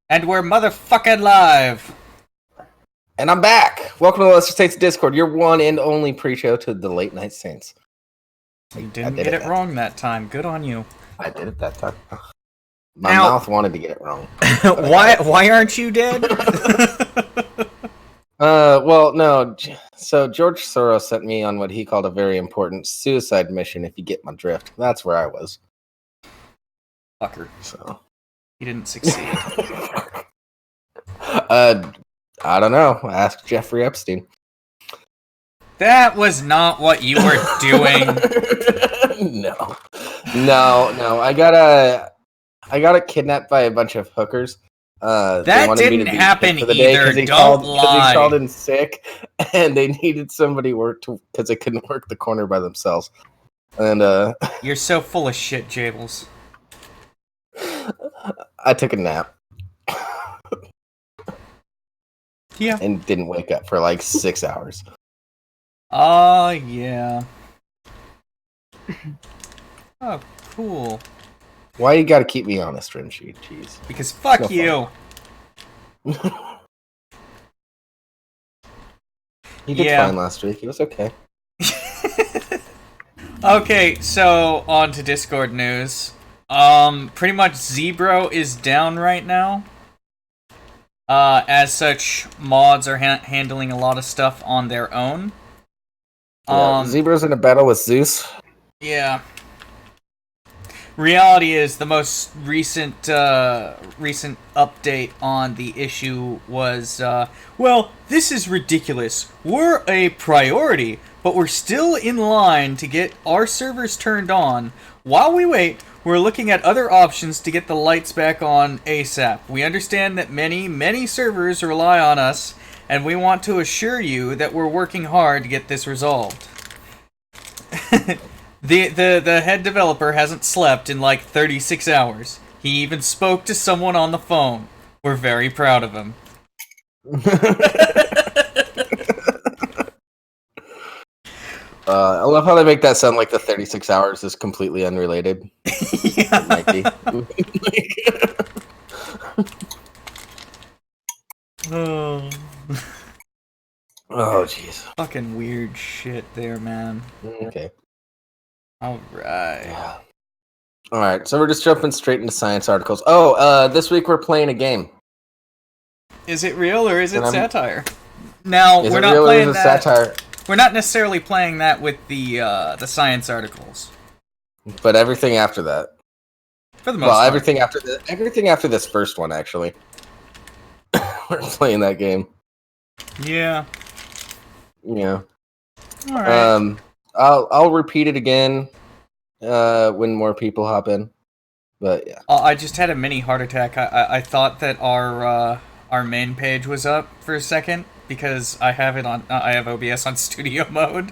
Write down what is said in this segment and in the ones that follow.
And we're motherfucking live! And I'm back! Welcome to Let's Just Saints Discord, your one and only pre-show to the Late Night Saints. You didn't get it wrong that time. Good on you. I did it that time. My mouth wanted to get it wrong. Why aren't you dead? Well, no. So George Soros sent me on what he called a very important suicide mission, if you get my drift. That's where I was. Fucker. So. He didn't succeed. I don't know. Ask Jeffrey Epstein. That was not what you were doing. No. I got kidnapped by a bunch of hookers. That didn't happen either. Don't lie. Because he called in sick, and they needed somebody because they couldn't work the corner by themselves. And you're so full of shit, Jables. I took a nap. Yeah. And didn't wake up for like 6 hours. Oh, yeah. Oh, cool. Why you gotta keep me honest, Rimshee? Jeez. Because fuck you. He did fine last week. It was okay. Okay, so on to Discord news. Pretty much Zebro is down right now. As such, mods are handling a lot of stuff on their own. Zebra's in a battle with Zeus. Yeah. Reality is the most recent update on the issue was, well, this is ridiculous. We're a priority, but we're still in line to get our servers turned on. While we wait, we're looking at other options to get the lights back on ASAP. We understand that many servers rely on us, and we want to assure you that we're working hard to get this resolved. The head developer hasn't slept in like 36 hours. He even spoke to someone on the phone. We're very proud of him. I love how they make that sound like the 36 hours is completely unrelated. Yeah. It might be. Oh, jeez. fucking weird shit there, man. Okay. Alright. Alright, so we're just jumping straight into science articles. This week we're playing a game. Is it real or is it satire? Now, we're not playing that. Satire? We're not necessarily playing that with the science articles. But everything after that. For the most part. Everything after this first one, actually. We're playing that game. Yeah. Yeah. Alright. I'll repeat it again when more people hop in. But yeah. I just had a mini heart attack. I thought that our main page was up for a second because I have it on. I have OBS on studio mode.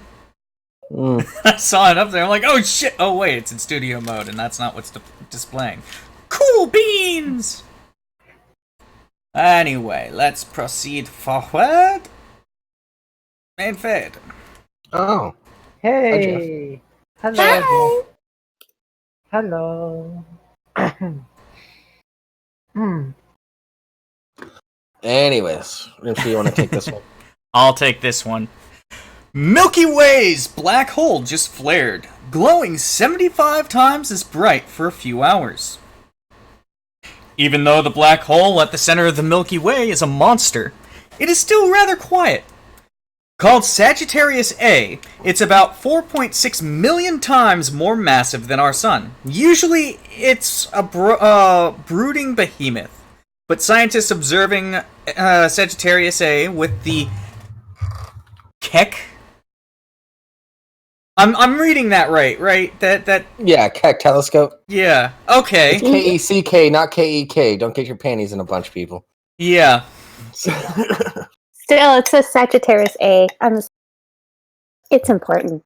I saw it up there. I'm like, oh shit! Oh wait, it's in studio mode, and that's not what's displaying. Cool beans. Anyway, let's proceed forward. Main fade. Oh. Hey! Hello. Hello. Anyways, if you want to take this one. I'll take this one. Milky Way's black hole just flared, glowing 75 times as bright for a few hours. Even though the black hole at the center of the Milky Way is a monster, it is still rather quiet. Called Sagittarius A, it's about 4.6 million times more massive than our sun. Usually, it's a brooding behemoth. But scientists observing Sagittarius A with the Keck. I'm reading that right? That Yeah, Keck telescope. Yeah. Okay. It's K-E-C-K, not K-E-K. Don't get your panties in a bunch, people. Yeah. Still, it says Sagittarius A. It's important.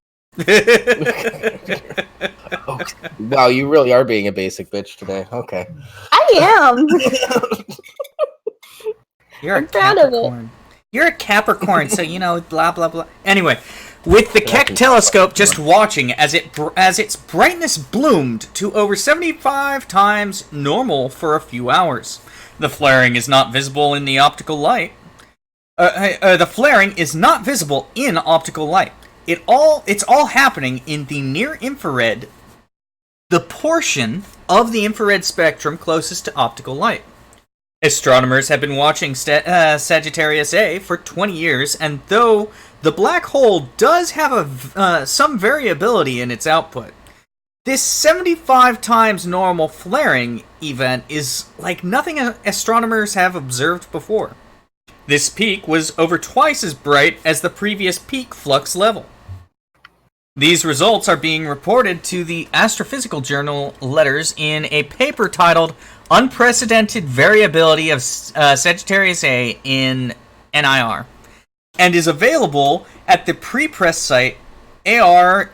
Oh, wow, you really are being a basic bitch today. Okay. I am. I'm proud of it. You're a Capricorn, so blah blah blah. Anyway, with the Keck telescope just watching as its brightness bloomed to over 75 times normal for a few hours. The flaring is not visible in the optical light. The flaring is not visible in optical light. It's all happening in the near infrared, the portion of the infrared spectrum closest to optical light. Astronomers have been watching Sagittarius A for 20 years, and though the black hole does have some variability in its output, this 75 times normal flaring event is like nothing astronomers have observed before. This peak was over twice as bright as the previous peak flux level. These results are being reported to the Astrophysical Journal Letters in a paper titled Unprecedented Variability of Sagittarius A in NIR, and is available at the prepress site arxiv.org.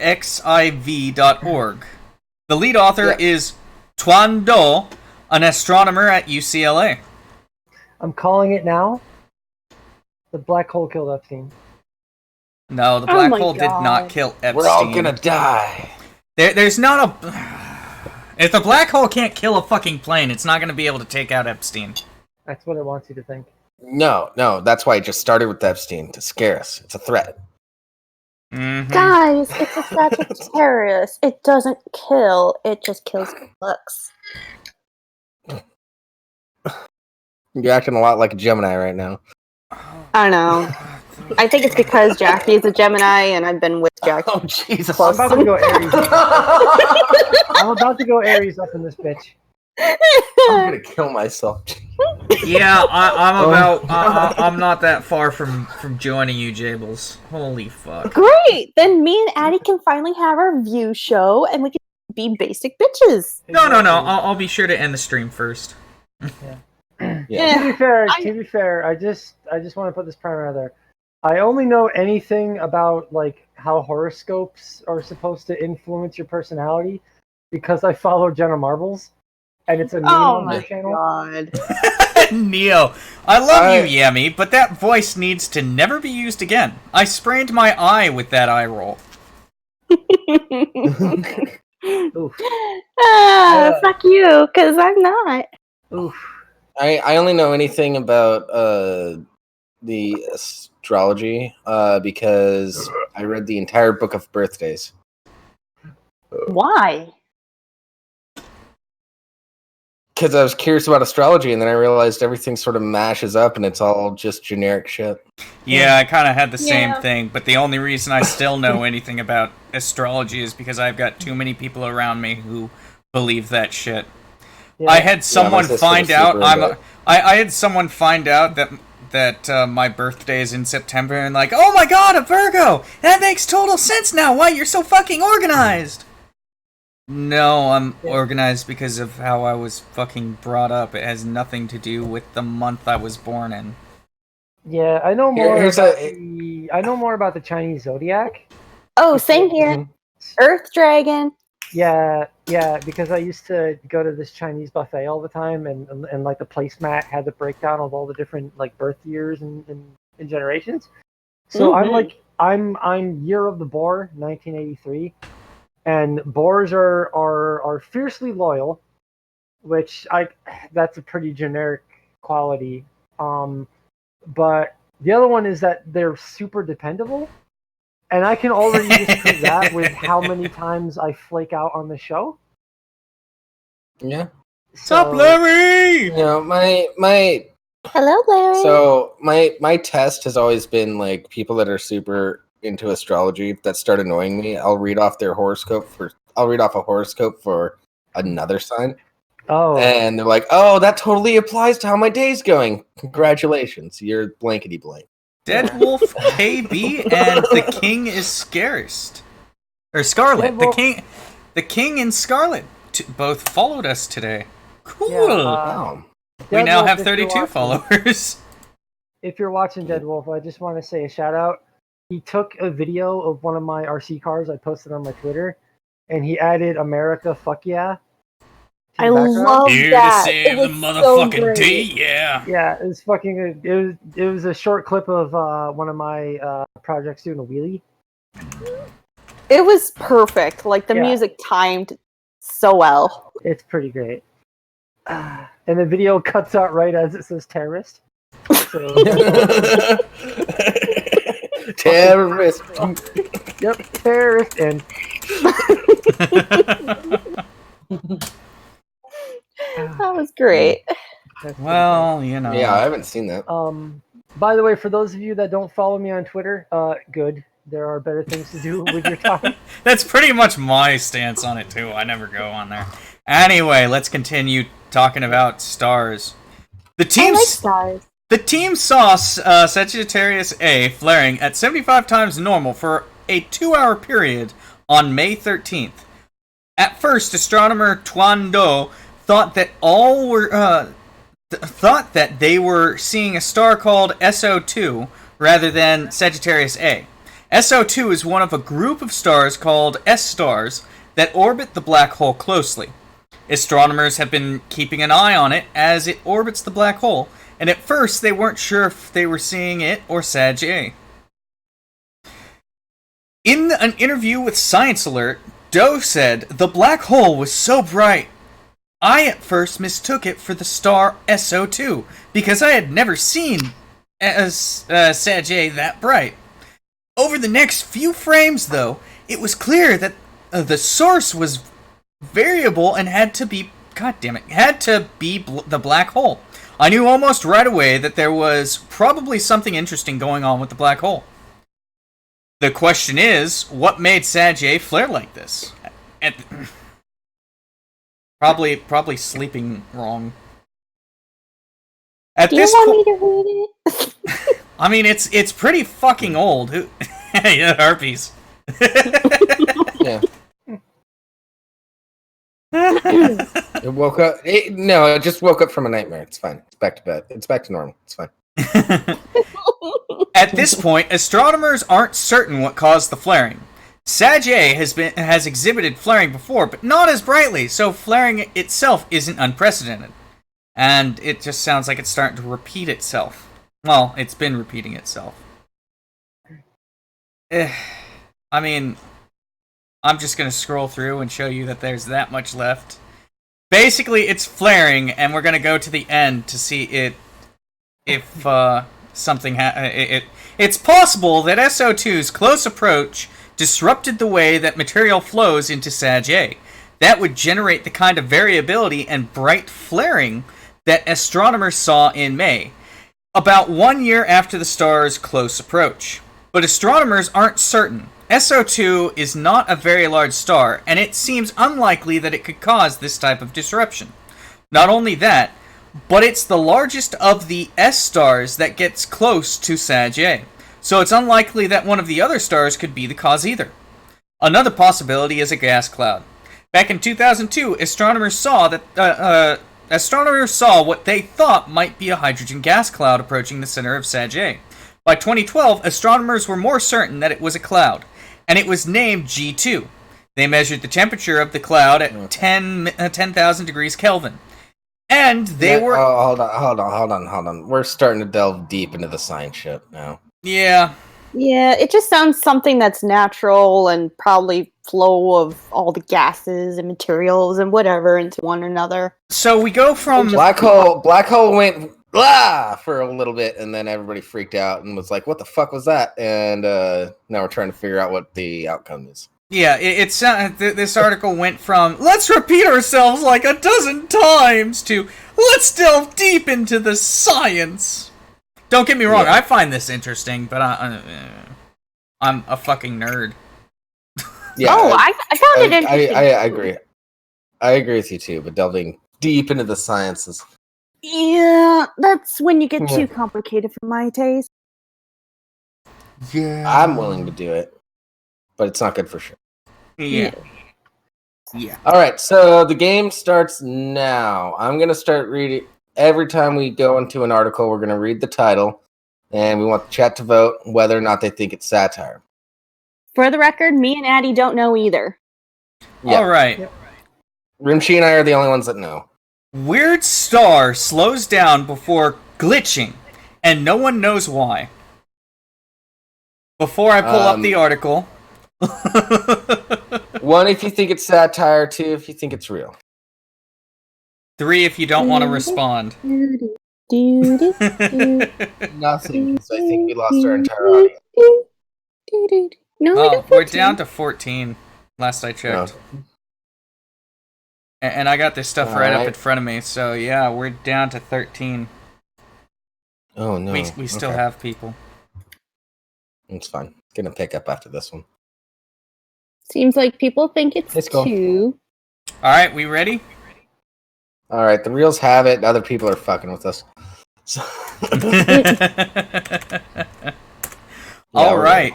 The lead author is Tuan Do, an astronomer at UCLA. I'm calling it now. The black hole killed Epstein. No, the black hole did not kill Epstein. We're all gonna die. There's not a... If the black hole can't kill a fucking plane, it's not gonna be able to take out Epstein. That's what it wants you to think. No, that's why it just started with Epstein, to scare us. It's a threat. Mm-hmm. Guys, it's a Sagittarius. It doesn't kill, it just kills looks. You're acting a lot like a Gemini right now. I know. I think it's because Jackie is a Gemini, and I've been with Jackie. Oh, Jesus. I'm about to go Aries. I'm about to go Aries up in this bitch. I'm gonna kill myself. Yeah, I'm not that far from joining you, Jables. Holy fuck. Great! Then me and Addie can finally have our view show, and we can be basic bitches. No. I'll be sure to end the stream first. Yeah. To be fair, I just want to put this primer out there. I only know anything about like how horoscopes are supposed to influence your personality because I follow Jenna Marbles, and it's a meme on my channel. God. Neo, I love you, Yami, but that voice needs to never be used again. I sprained my eye with that eye roll. Oof. Fuck you, because I'm not. Oof. I only know anything about the astrology because I read the entire book of birthdays. Why? Because I was curious about astrology, and then I realized everything sort of mashes up, and it's all just generic shit. Yeah, I kind of had the same thing, but the only reason I still know anything about astrology is because I've got too many people around me who believe that shit. Yeah. I had someone find out I had someone find out that my birthday is in September, and like, oh my god, a Virgo! That makes total sense now. Why you're so fucking organized? No, I'm organized because of how I was fucking brought up. It has nothing to do with the month I was born in. Yeah, I know more. I know more about the Chinese zodiac. Oh, same here. Earth Dragon. Yeah, because I used to go to this Chinese buffet all the time, and like the placemat had the breakdown of all the different like birth years and generations. So I'm year of the boar, 1983, and boars are fiercely loyal, which that's a pretty generic quality. But the other one is that they're super dependable. And I can already disprove that with how many times I flake out on the show. Yeah. Sup, Larry? You know, my Hello, Larry. So my test has always been like people that are super into astrology that start annoying me. I'll read off a horoscope for another sign. Oh. And they're like, "Oh, that totally applies to how my day's going. Congratulations, you're blankety blank." Dead Wolf KB and the King is Scarced. Or Scarlet. The King and Scarlet both followed us today. Cool. Yeah, we now have 32 followers. If you're watching Dead Wolf, I just want to say a shout out. He took a video of one of my RC cars I posted on my Twitter, and he added "America, fuck yeah." I love Here that. to save the motherfucking tea, yeah. Yeah, it was fucking. It was a short clip of one of my projects doing a wheelie. It was perfect. Like the music timed so well. It's pretty great. And the video cuts out right as it says terrorist. So, Terrorist. yep, terrorist. And That was great. that's Well, you know. Yeah, I haven't seen that. by the way, for those of you that don't follow me on Twitter, good. There are better things to do with your time. That's pretty much my stance on it, too. I never go on there. Anyway, let's continue talking about stars. The I team, like stars. the team saw Sagittarius A flaring at 75 times normal for a 2-hour period on May 13th. At first, astronomer Tuan Do thought that they were seeing a star called SO2 rather than Sagittarius A. SO2 is one of a group of stars called S-stars that orbit the black hole closely. Astronomers have been keeping an eye on it as it orbits the black hole, and at first they weren't sure if they were seeing it or Sag A. In an interview with Science Alert, Doe said, "The black hole was so bright. I at first mistook it for the star SO2 because I had never seen Sag A that bright. Over the next few frames, though, it was clear that the source was variable and had to be the black hole. I knew almost right away that there was probably something interesting going on with the black hole. The question is, what made Sag A flare like this? Probably sleeping wrong. At Do you this want me to read it? I mean, it's pretty fucking old. Yeah, herpes. Yeah. It woke up. It just woke up from a nightmare. It's fine. It's back to bed. It's back to normal. It's fine. At this point, astronomers aren't certain what caused the flaring. Sag A has exhibited flaring before, but not as brightly, so flaring itself isn't unprecedented. And it just sounds like it's starting to repeat itself. Well, it's been repeating itself. I mean, I'm just going to scroll through and show you that there's that much left. Basically, it's flaring, and we're going to go to the end to see if something it's possible that SO2's close approach disrupted the way that material flows into Sag A. That would generate the kind of variability and bright flaring that astronomers saw in May, about 1 year after the star's close approach. But astronomers aren't certain. SO2 is not a very large star, and it seems unlikely that it could cause this type of disruption. Not only that, but it's the largest of the S-stars that gets close to Sag A, so it's unlikely that one of the other stars could be the cause either. Another possibility is a gas cloud. Back in 2002, astronomers saw what they thought might be a hydrogen gas cloud approaching the center of Sag A. By 2012, astronomers were more certain that it was a cloud, and it was named G2. They measured the temperature of the cloud at 10,000 degrees Kelvin. And they were... Oh, hold on. We're starting to delve deep into the science shit now. Yeah. Yeah, it just sounds something that's natural and probably flow of all the gases and materials and whatever into one another. So we go from... Black hole went blah for a little bit, and then everybody freaked out and was like, what the fuck was that? And now we're trying to figure out what the outcome is. Yeah, this article went from, let's repeat ourselves like a dozen times, to, let's delve deep into the science. Don't get me wrong, I find this interesting, but I'm a fucking nerd. Yeah, I found it interesting. I agree. I agree with you too, but delving deep into the sciences. Yeah, that's when you get too complicated for my taste. Yeah. I'm willing to do it, but it's not good for sure. Yeah. All right, so the game starts now. I'm going to start reading. Every time we go into an article, we're going to read the title, and we want the chat to vote whether or not they think it's satire. For the record, me and Addie don't know either. Yeah. All right. Yep. Rimshee and I are the only ones that know. Weird star slows down before glitching, and no one knows why. Before I pull up the article... 1, if you think it's satire. 2, if you think it's real. 3 if you don't want to respond. Nothing. So I think we lost our entire audience. No, Oh, we're down to 14. Last I checked. Oh. And I got this stuff right up Alright. in front of me, so yeah, we're down to 13. Oh no. We still Okay. have people. It's fine. Gonna pick up after this one. Seems like people think it's Let's go. 2. Alright, we ready? Alright, the reels have it. Other people are fucking with us. So Alright.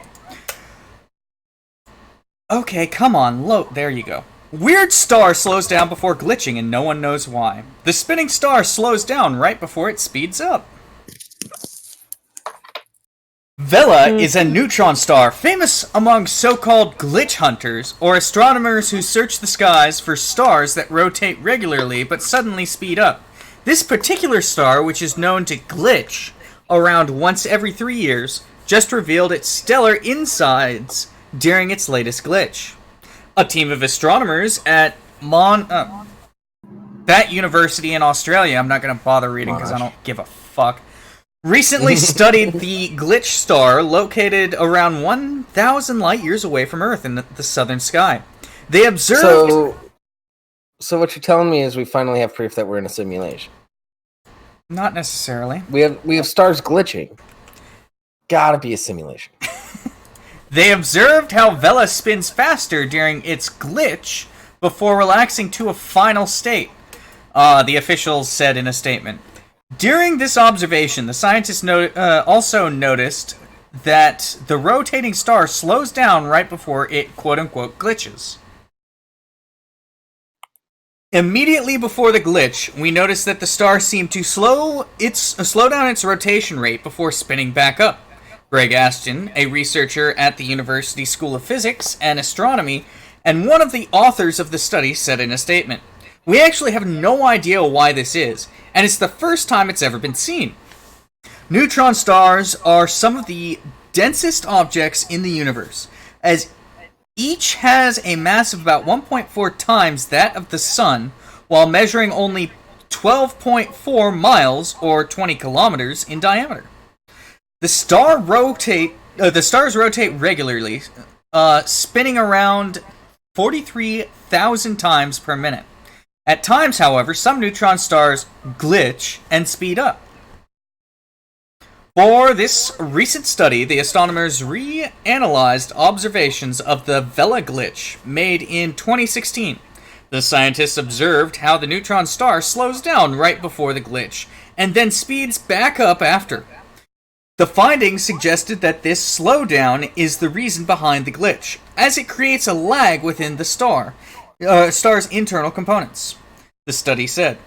Okay, come on, there you go. Weird star slows down before glitching and no one knows why. The spinning star slows down right before it speeds up. Vela is a neutron star famous among so-called glitch hunters, or astronomers who search the skies for stars that rotate regularly but suddenly speed up. This particular star, which is known to glitch around once every 3 years, just revealed its stellar insides during its latest glitch. A team of astronomers at that university in Australia, I'm not going to bother reading because I don't give a fuck, recently studied the glitch star located around 1,000 light years away from Earth in the southern sky. They observed... So what you're telling me is we finally have proof that we're in a simulation. Not necessarily. We have stars glitching. Gotta be a simulation. They observed how Vela spins faster during its glitch before relaxing to a final state, the officials said in a statement. During this observation, the scientists also noticed that the rotating star slows down right before it quote-unquote glitches. Immediately before the glitch, we noticed that the star seemed to slow down its rotation rate before spinning back up. Greg Ashton, a researcher at the University School of Physics and Astronomy, and one of the authors of the study, said in a statement, "We actually have no idea why this is, and it's the first time it's ever been seen. Neutron stars are some of the densest objects in the universe, as each has a mass of about 1.4 times that of the Sun, while measuring only 12.4 miles or 20 kilometers in diameter. The stars rotate regularly, spinning around 43,000 times per minute. At times, however, some neutron stars glitch and speed up. For this recent study, the astronomers reanalyzed observations of the Vela glitch made in 2016. The scientists observed how the neutron star slows down right before the glitch, and then speeds back up after. The findings suggested that this slowdown is the reason behind the glitch, as it creates a lag within the star's internal components. The study said,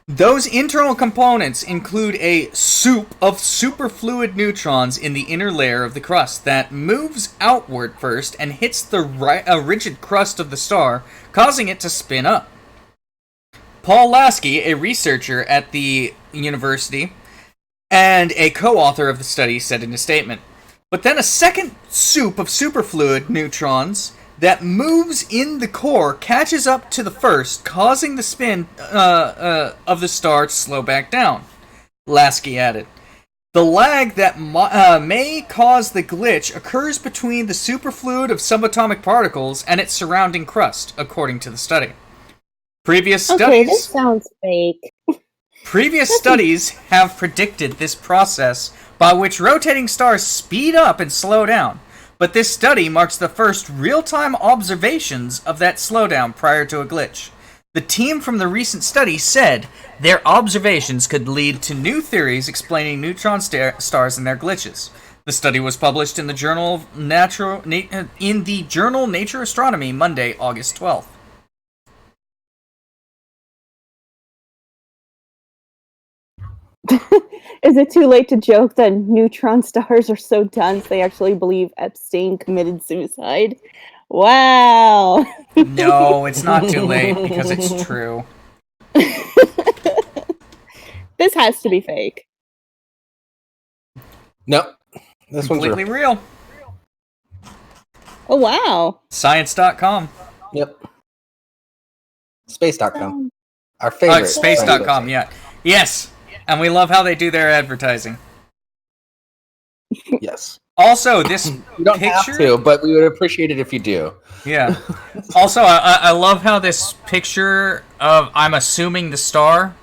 those internal components include a soup of superfluid neutrons in the inner layer of the crust that moves outward first and hits the rigid crust of the star, causing it to spin up. Paul Lasky, a researcher at the university and a co-author of the study, said in a statement, but then a second soup of superfluid neutrons that moves in the core catches up to the first, causing the spin of the star to slow back down. Lasky added, the lag that may cause the glitch occurs between the superfluid of subatomic particles and its surrounding crust, according to the study. Previous this sounds fake. Previous studies have predicted this process by which rotating stars speed up and slow down, but this study marks the first real-time observations of that slowdown prior to a glitch. The team from the recent study said their observations could lead to new theories explaining neutron stars and their glitches. The study was published in the journal Nature Astronomy Monday, August 12th. Is it too late to joke that neutron stars are so dense they actually believe Epstein committed suicide? Wow. No, it's not too late because it's true. This has to be fake. No, this one's completely real. Oh, wow. Science.com. Yep. Space.com. Our favorite. Space.com, yeah. Yes! And we love how they do their advertising. Yes. Also, this You don't picture... have to, but we would appreciate it if you do. Yeah. Also, I love how this picture of, I'm assuming, the star,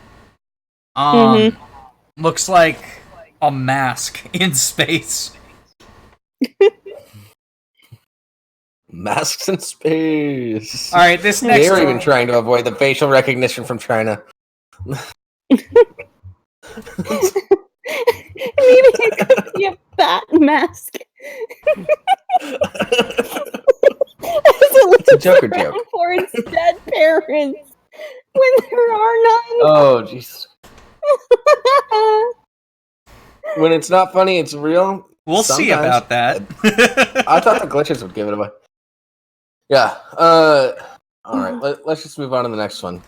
looks like a mask in space. Masks in space. Alright, this next They're one... even trying to avoid the facial recognition from China. Maybe it could be a bat mask. It's a Joker joke. For instead parents when there are none. Oh, jeez. When it's not funny, it's real. We'll see about that. I thought the glitches would give it away. Yeah. All right. Let's just move on to the next one.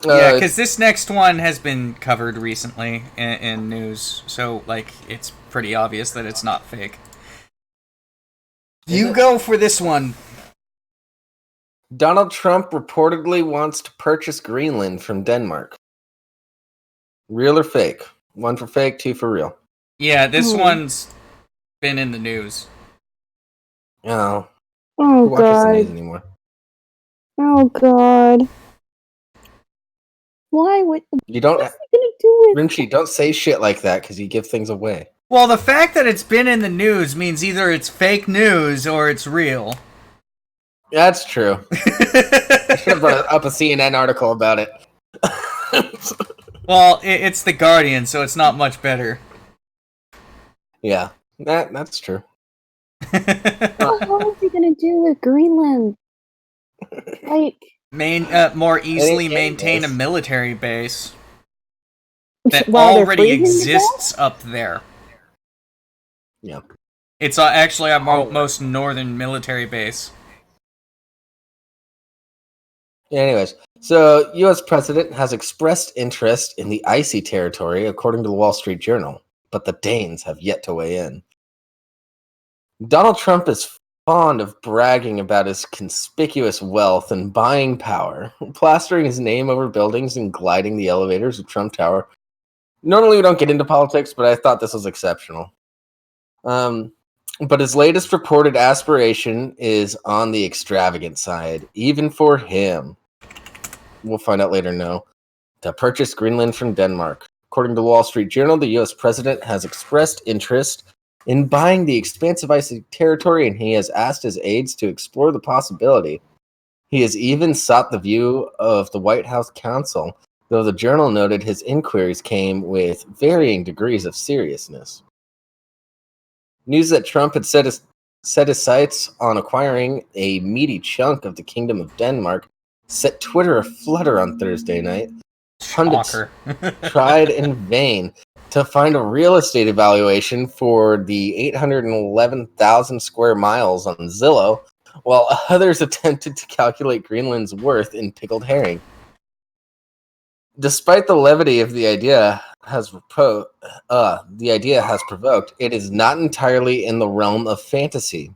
Yeah, because this next one has been covered recently in news, so like it's pretty obvious that it's not fake. You go for this one. Donald Trump reportedly wants to purchase Greenland from Denmark. Real or fake? One for fake, two for real. Yeah, this one's been in the news. Oh. Oh, Who watches the God. news anymore? Oh, God. Why would... You don't... What's he gonna do with... Rimshee, don't say shit like that, because you give things away. Well, the fact that it's been in the news means either it's fake news or it's real. That's true. I should have brought up a CNN article about it. Well, it's The Guardian, so it's not much better. Yeah, that's true. What is he gonna do with Greenland? Like... More easily maintain a military base that While they're already freezing to exists up there. Yeah. It's actually our most northern military base. Anyways, so U.S. president has expressed interest in the icy territory, according to the Wall Street Journal, but the Danes have yet to weigh in. Donald Trump is fond of bragging about his conspicuous wealth and buying power, plastering his name over buildings and gliding the elevators of Trump Tower. Normally we don't get into politics, but I thought this was exceptional. But his latest reported aspiration is on the extravagant side, even for him. We'll find out later, no. To purchase Greenland from Denmark. According to the Wall Street Journal, the U.S. president has expressed interest in buying the expansive icy territory, and he has asked his aides to explore the possibility. He has even sought the view of the White House counsel, though the Journal noted his inquiries came with varying degrees of seriousness. News that Trump had set his sights on acquiring a meaty chunk of the Kingdom of Denmark set Twitter aflutter on Thursday night. Pundits tried in vain to find a real estate evaluation for the 811,000 square miles on Zillow, while others attempted to calculate Greenland's worth in pickled herring. Despite the levity of the idea has provoked, it is not entirely in the realm of fantasy.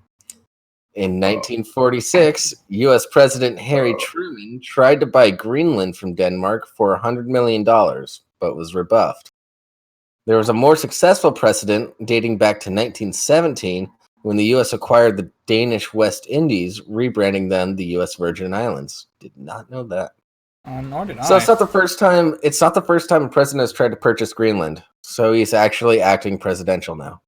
In 1946, U.S. President Harry Truman tried to buy Greenland from Denmark for $100 million, but was rebuffed. There was a more successful precedent dating back to 1917 when the U.S. acquired the Danish West Indies, rebranding them the U.S. Virgin Islands. Did not know that. Nor did I. So it's not the first time. It's not the first time a president has tried to purchase Greenland. So he's actually acting presidential now.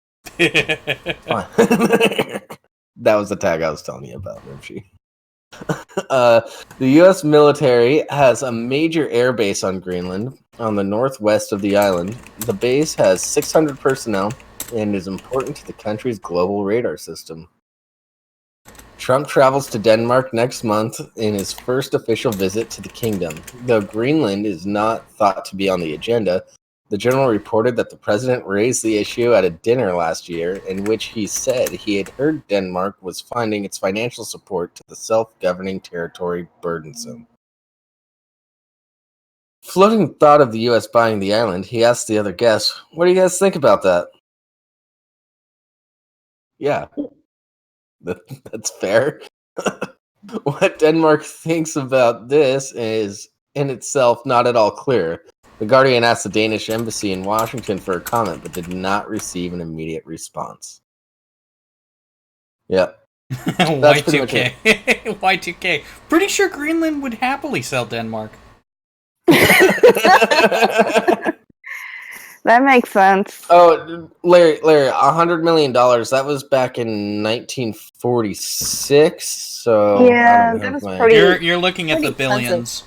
That was the tag I was telling you about, Rimshee. The U.S. military has a major air base on Greenland, on the northwest of the island. The base has 600 personnel and is important to the country's global radar system. Trump travels to Denmark next month in his first official visit to the kingdom. Though Greenland is not thought to be on the agenda, the Journal reported that the president raised the issue at a dinner last year in which he said he had heard Denmark was finding its financial support to the self-governing territory burdensome. Floating thought of the U.S. buying the island, he asked the other guests, "What do you guys think about that?" Yeah. That's fair. What Denmark thinks about this is in itself not at all clear. The Guardian asked the Danish embassy in Washington for a comment, but did not receive an immediate response. Yep. That's pretty much it. Y2K. Pretty sure Greenland would happily sell Denmark. That makes sense. Oh, Larry, $100 million. That was back in 1946. So yeah, that was pretty. You're looking at the billions.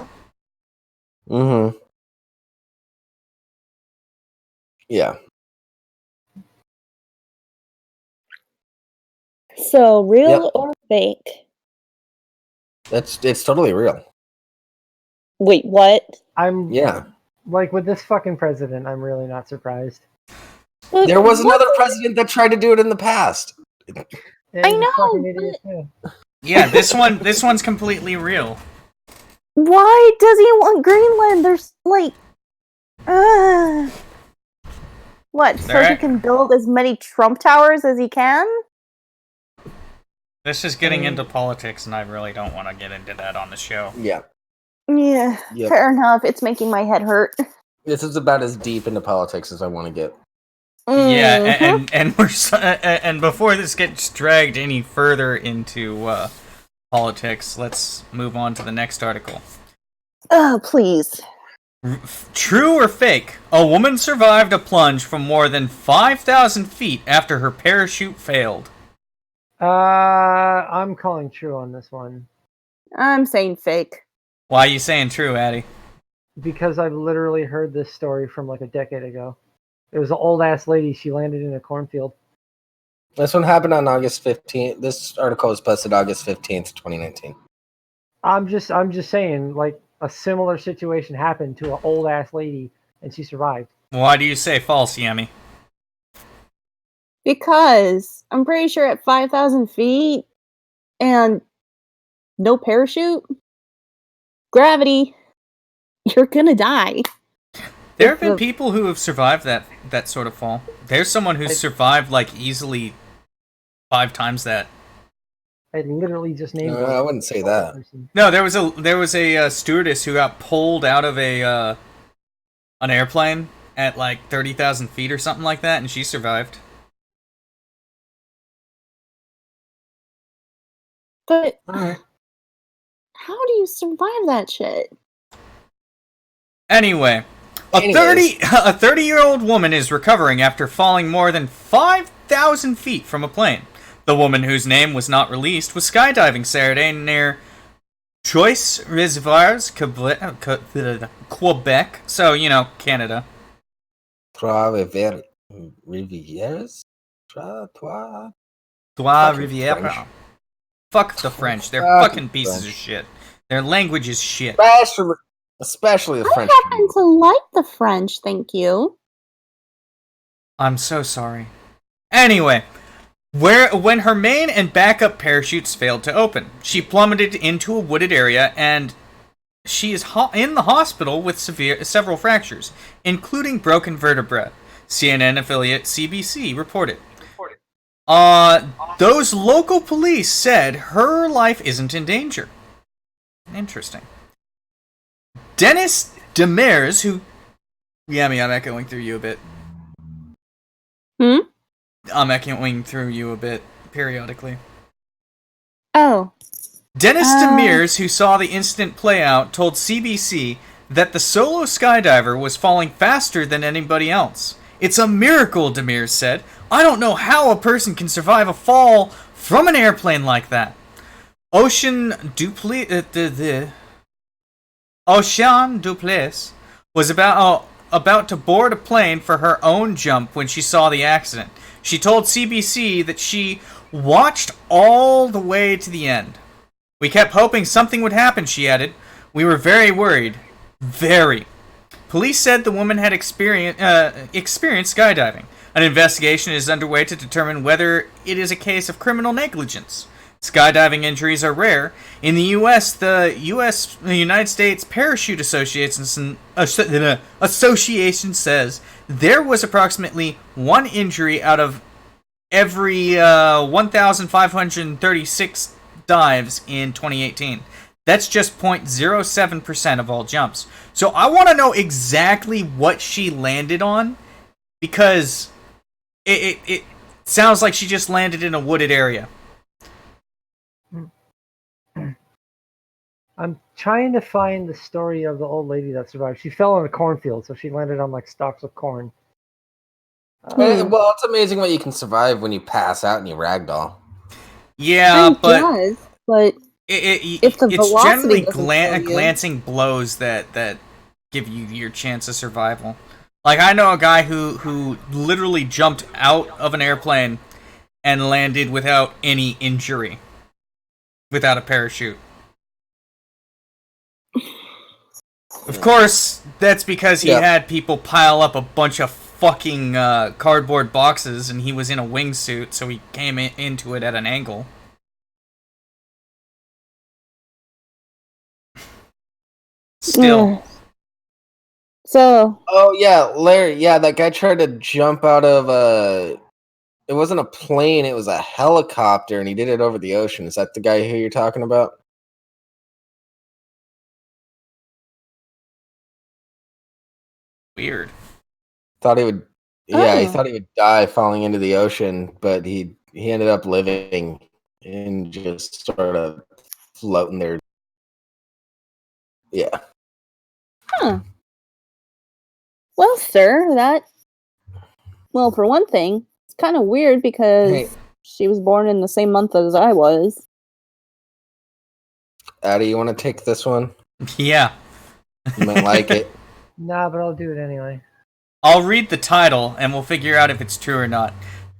Mm-hmm. Yeah. So, real or fake? It's totally real. Wait, what? Like, with this fucking president, I'm really not surprised. There was another president that tried to do it in the past. I know. Yeah, this one's completely real. Why does he want Greenland? There's like, what? So he can build as many Trump towers as he can? This is getting into politics, and I really don't want to get into that on the show. Yeah. Yeah, Yep. Fair enough. It's making my head hurt. This is about as deep into politics as I want to get. Yeah, and before this gets dragged any further into politics, let's move on to the next article. Oh, please. True or fake? A woman survived a plunge from more than 5,000 feet after her parachute failed. I'm calling true on this one. I'm saying fake. Why are you saying true, Addie? Because I've literally heard this story from like a decade ago. It was an old ass lady. She landed in a cornfield. This one happened on August 15th. This article was posted August 15th, 2019. I'm just saying, like, a similar situation happened to an old ass lady, and she survived. Why do you say false, Yami? Because I'm pretty sure at 5,000 feet and no parachute, gravity, you're gonna die. There have been people who have survived that sort of fall. There's someone who's survived like easily 5 times that. I literally just named. I wouldn't say that. No, there was a stewardess who got pulled out of an airplane at like 30,000 feet or something like that, and she survived. But how do you survive that shit? Anyway, a 30-year-old woman is recovering after falling more than 5,000 feet from a plane. The woman, whose name was not released, was skydiving Saturday near Choice Reservoirs, Quebec. So, you know, Canada. Trois Rivières? Trois Rivières. Fuck the French. They're fucking pieces of shit. Their language is shit. Especially the French. I happen to like the French, thank you. I'm so sorry. Anyway, when her main and backup parachutes failed to open, she plummeted into a wooded area, and she is in the hospital with several fractures, including broken vertebrae. CNN affiliate CBC reported. Those local police said her life isn't in danger. Interesting. Dennis Demers, who... Yami, I'm echoing through you a bit. I'm echoing through you a bit, periodically. Oh. Dennis Demers, who saw the incident play out, told CBC that the solo skydiver was falling faster than anybody else. It's a miracle, Demers said. I don't know how a person can survive a fall from an airplane like that. Ocean Duplessis was about to board a plane for her own jump when she saw the accident. She told CBC that she watched all the way to the end. We kept hoping something would happen, she added. We were very worried. Very. Police said the woman had experienced skydiving. An investigation is underway to determine whether it is a case of criminal negligence. Skydiving injuries are rare. In the U.S., the United States Parachute Association says there was approximately 1 injury out of every 1,536 dives in 2018. That's just 0.07% of all jumps. So I want to know exactly what she landed on, because it sounds like she just landed in a wooded area. I'm trying to find the story of the old lady that survived. She fell in a cornfield, so she landed on like stalks of corn. Well, it's amazing what you can survive when you pass out and you ragdoll. Yeah, but if the it's velocity generally doesn't kill you. glancing blows that give you your chance of survival. Like, I know a guy who literally jumped out of an airplane and landed without any injury, without a parachute. Of course, that's because he had people pile up a bunch of fucking cardboard boxes, and he was in a wingsuit, so he came into it at an angle. Still. So. Oh yeah, Larry. Yeah, that guy tried to jump out of a. It wasn't a plane; it was a helicopter, and he did it over the ocean. Is that the guy who you're talking about? Weird. Thought he would. Yeah, he thought he would die falling into the ocean, but he ended up living and just sort of floating there. Yeah. Huh. Well, sir, well, for one thing, it's kind of weird because she was born in the same month as I was. Addie, you want to take this one? Yeah. You might like it. Nah, but I'll do it anyway. I'll read the title, and we'll figure out if it's true or not.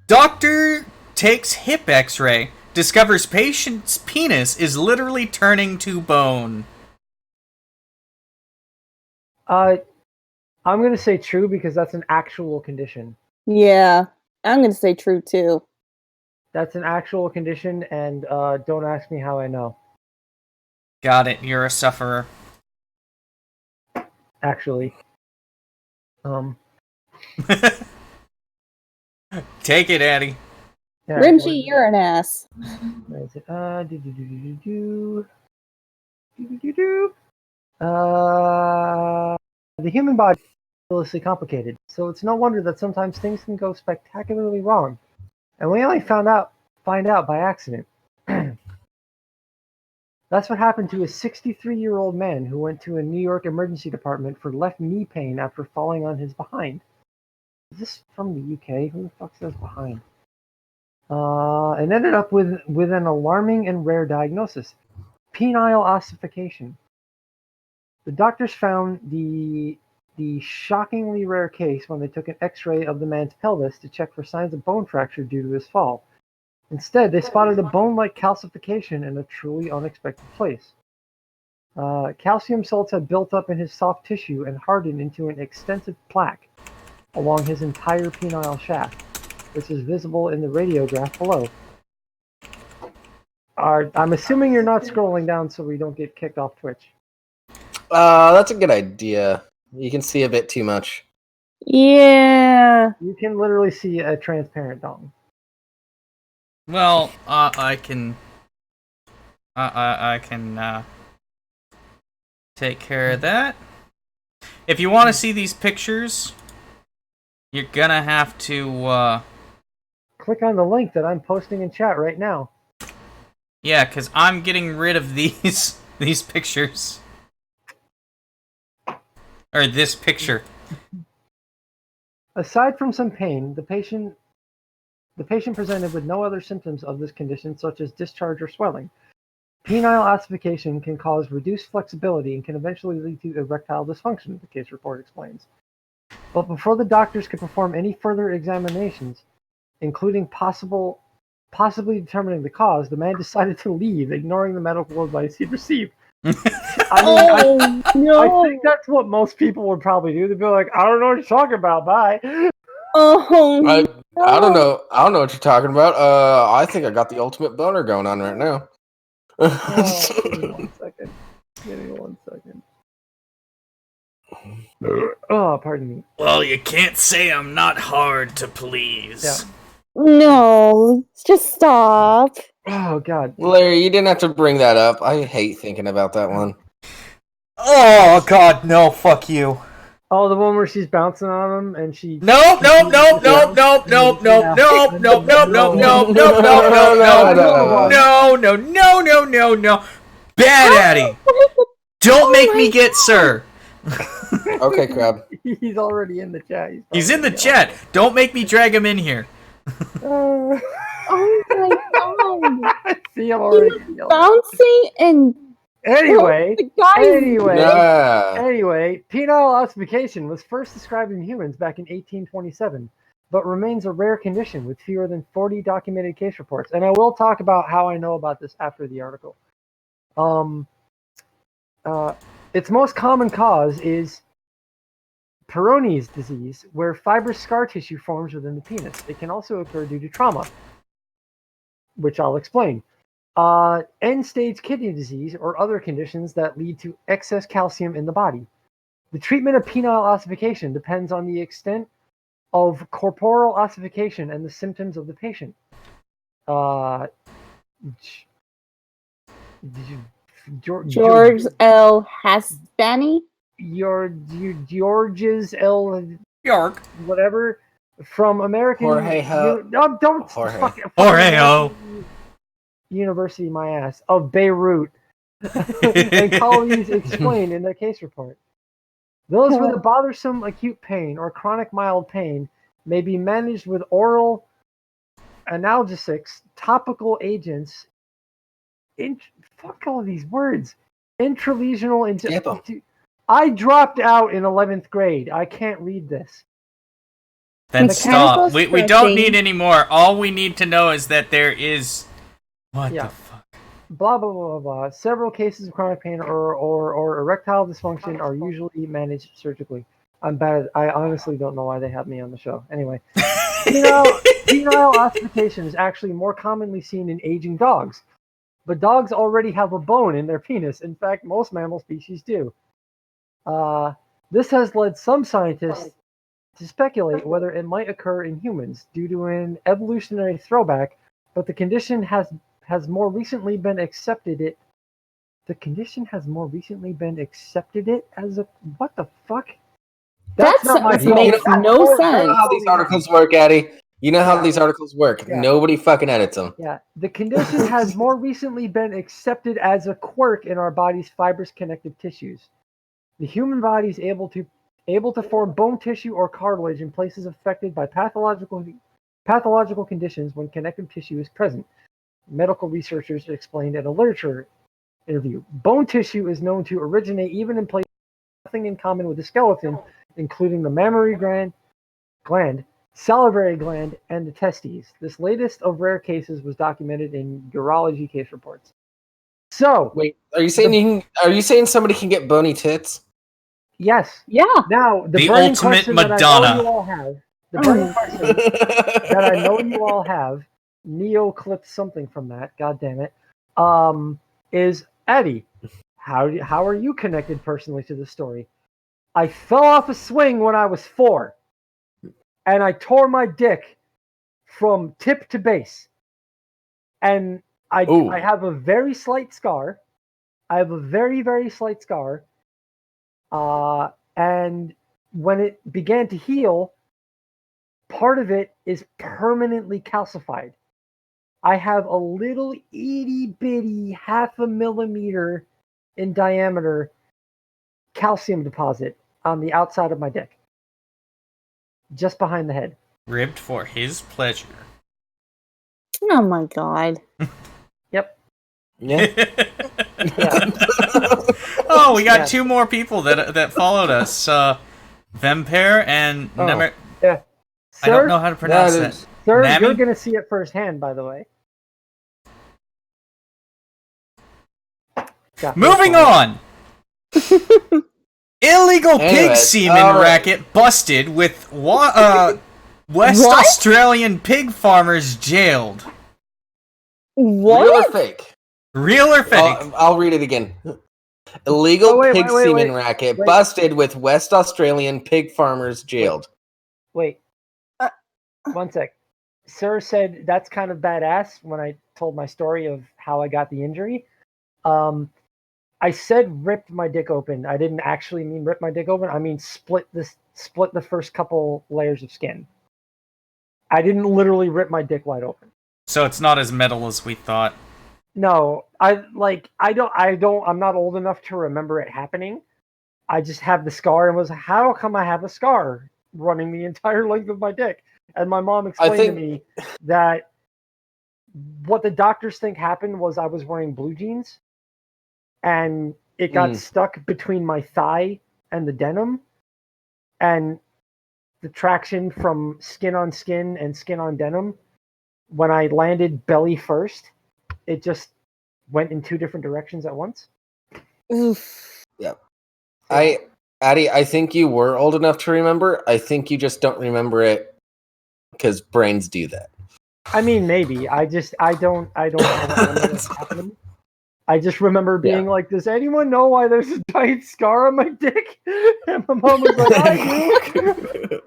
Doctor takes hip x-ray, discovers patient's penis is literally turning to bone. I'm going to say true because that's an actual condition. Yeah, I'm going to say true too. That's an actual condition, and don't ask me how I know. Got it, you're a sufferer. Actually. Take it, Addie. Yeah, Rimshee, you're an ass. Where is it? The human body is ridiculously complicated, so it's no wonder that sometimes things can go spectacularly wrong, and we only find out by accident. That's what happened to a 63-year-old man who went to a New York emergency department for left knee pain after falling on his behind. Is this from the UK? Who the fuck says behind? And ended up with an alarming and rare diagnosis: penile ossification. The doctors found the shockingly rare case when they took an X-ray of the man's pelvis to check for signs of bone fracture due to his fall. Instead, they spotted a bone-like calcification in a truly unexpected place. Calcium salts had built up in his soft tissue and hardened into an extensive plaque along his entire penile shaft, which is visible in the radiograph below. I'm assuming you're not scrolling down so we don't get kicked off Twitch. That's a good idea. You can see a bit too much. Yeah. You can literally see a transparent dong. Well, I can take care of that. If you want to see these pictures, you're gonna have to click on the link that I'm posting in chat right now. Yeah, because I'm getting rid of these pictures. Or this picture. Aside from some pain, the patient presented with no other symptoms of this condition, such as discharge or swelling. Penile ossification can cause reduced flexibility and can eventually lead to erectile dysfunction, the case report explains. But before the doctors could perform any further examinations, including possibly determining the cause, the man decided to leave, ignoring the medical advice he'd received. I think that's what most people would probably do. They'd be like, I don't know what you're talking about, bye. I don't know what you're talking about. I think I got the ultimate boner going on right now. Give me one second. Oh, pardon me. Well, you can't say I'm not hard to please. Yeah. No, just stop. Oh God, Larry, you didn't have to bring that up. I hate thinking about that one. Oh God, no! Fuck you! oh, the one where she's bouncing on him and she. Nope! Nope! Nope! Nope! Nope! Nope! Nope! Nope! Nope! Nope! Nope! Nope! Nope! Nope! Nope! No! Bad Addie! Don't make me get Sir. Okay, Crab. He's already in the chat. He's in the chat. Don't make me drag him in here. Oh my god! See, I'm already Bouncing and Anyway, the guy. Anyway, penile ossification was first described in humans back in 1827, but remains a rare condition with fewer than 40 documented case reports. And I will talk about how I know about this after the article. Its most common cause is Peyronie's disease, where fibrous scar tissue forms within the penis. It can also occur due to trauma, which I'll explain. End-stage kidney disease or other conditions that lead to excess calcium in the body. The treatment of penile ossification depends on the extent of corporal ossification and the symptoms of the patient. George L. Hasbani? George's L. York. Whatever. From American... Jorge Ho. Don't... Jorge Ho. University, my ass, of Beirut. And colleagues explained in their case report. Those with a bothersome acute pain or chronic mild pain may be managed with oral analgesics, topical agents, fuck all these words, intralesional... I dropped out in 11th grade. I can't read this. Then stop. We don't need any more. All we need to know is that there is... What the fuck? Blah, blah, blah, blah. Several cases of chronic pain or erectile dysfunction are usually managed surgically. I'm bad. I honestly don't know why they have me on the show. Anyway, penile ossification is actually more commonly seen in aging dogs. But dogs already have a bone in their penis. In fact, most mammal species do. This has led some scientists to speculate whether it might occur in humans due to an evolutionary throwback, but the condition has more recently been accepted it. The condition has more recently been accepted it as a... What the fuck? That makes no sense. You know how these articles work, Addie? You know how these articles work. Yeah. Nobody fucking edits them. Yeah. The condition has more recently been accepted as a quirk in our body's fibrous connective tissues. The human body is able to form bone tissue or cartilage in places affected by pathological conditions when connective tissue is present. Medical researchers explained in a literature interview. Bone tissue is known to originate even in places nothing in common with the skeleton, including the mammary gland, salivary gland, and the testes. This latest of rare cases was documented in urology case reports. So, wait, are you saying somebody can get bony tits? Yes. Yeah. Now, the ultimate Madonna. The burning question that I know you all have, Neo clipped something from that, god damn it, is Eddie. How are you connected personally to this story? I fell off a swing when I was 4, and I tore my dick from tip to base. And I have a very slight scar. I have a very, very slight scar. And when it began to heal, part of it is permanently calcified. I have a little itty bitty 0.5 millimeter in diameter calcium deposit on the outside of my dick, just behind the head. Ribbed for his pleasure. Oh my god. Yep. Yeah. Oh, we got 2 more people that followed us. Vampire and Nemer. Yeah. Sir, I don't know how to pronounce that. Sir, Nami? You're going to see it firsthand, by the way. Moving on! Illegal pig semen racket busted with West Australian pig farmers jailed. What? Real or fake? Real or fake? I'll read it again. Illegal pig semen racket busted with West Australian pig farmers jailed. Wait. 1 sec. Sir said that's kind of badass when I told my story of how I got the injury. I said ripped my dick open. I didn't actually mean rip my dick open. I mean split the first couple layers of skin. I didn't literally rip my dick wide open. So it's not as metal as we thought. No, I'm not old enough to remember it happening. I just have the scar and was, how come I have a scar running the entire length of my dick? And my mom explained to me that what the doctors think happened was I was wearing blue jeans and it got stuck between my thigh and the denim, and the traction from skin on skin and skin on denim, when I landed belly first, it just went in two different directions at once. Oof. Yep. Addie, I think you were old enough to remember. I think you just don't remember it because brains do that. I mean, maybe. I don't remember what's happening. I just remember being like, does anyone know why there's a giant scar on my dick? And my mom was like, I do.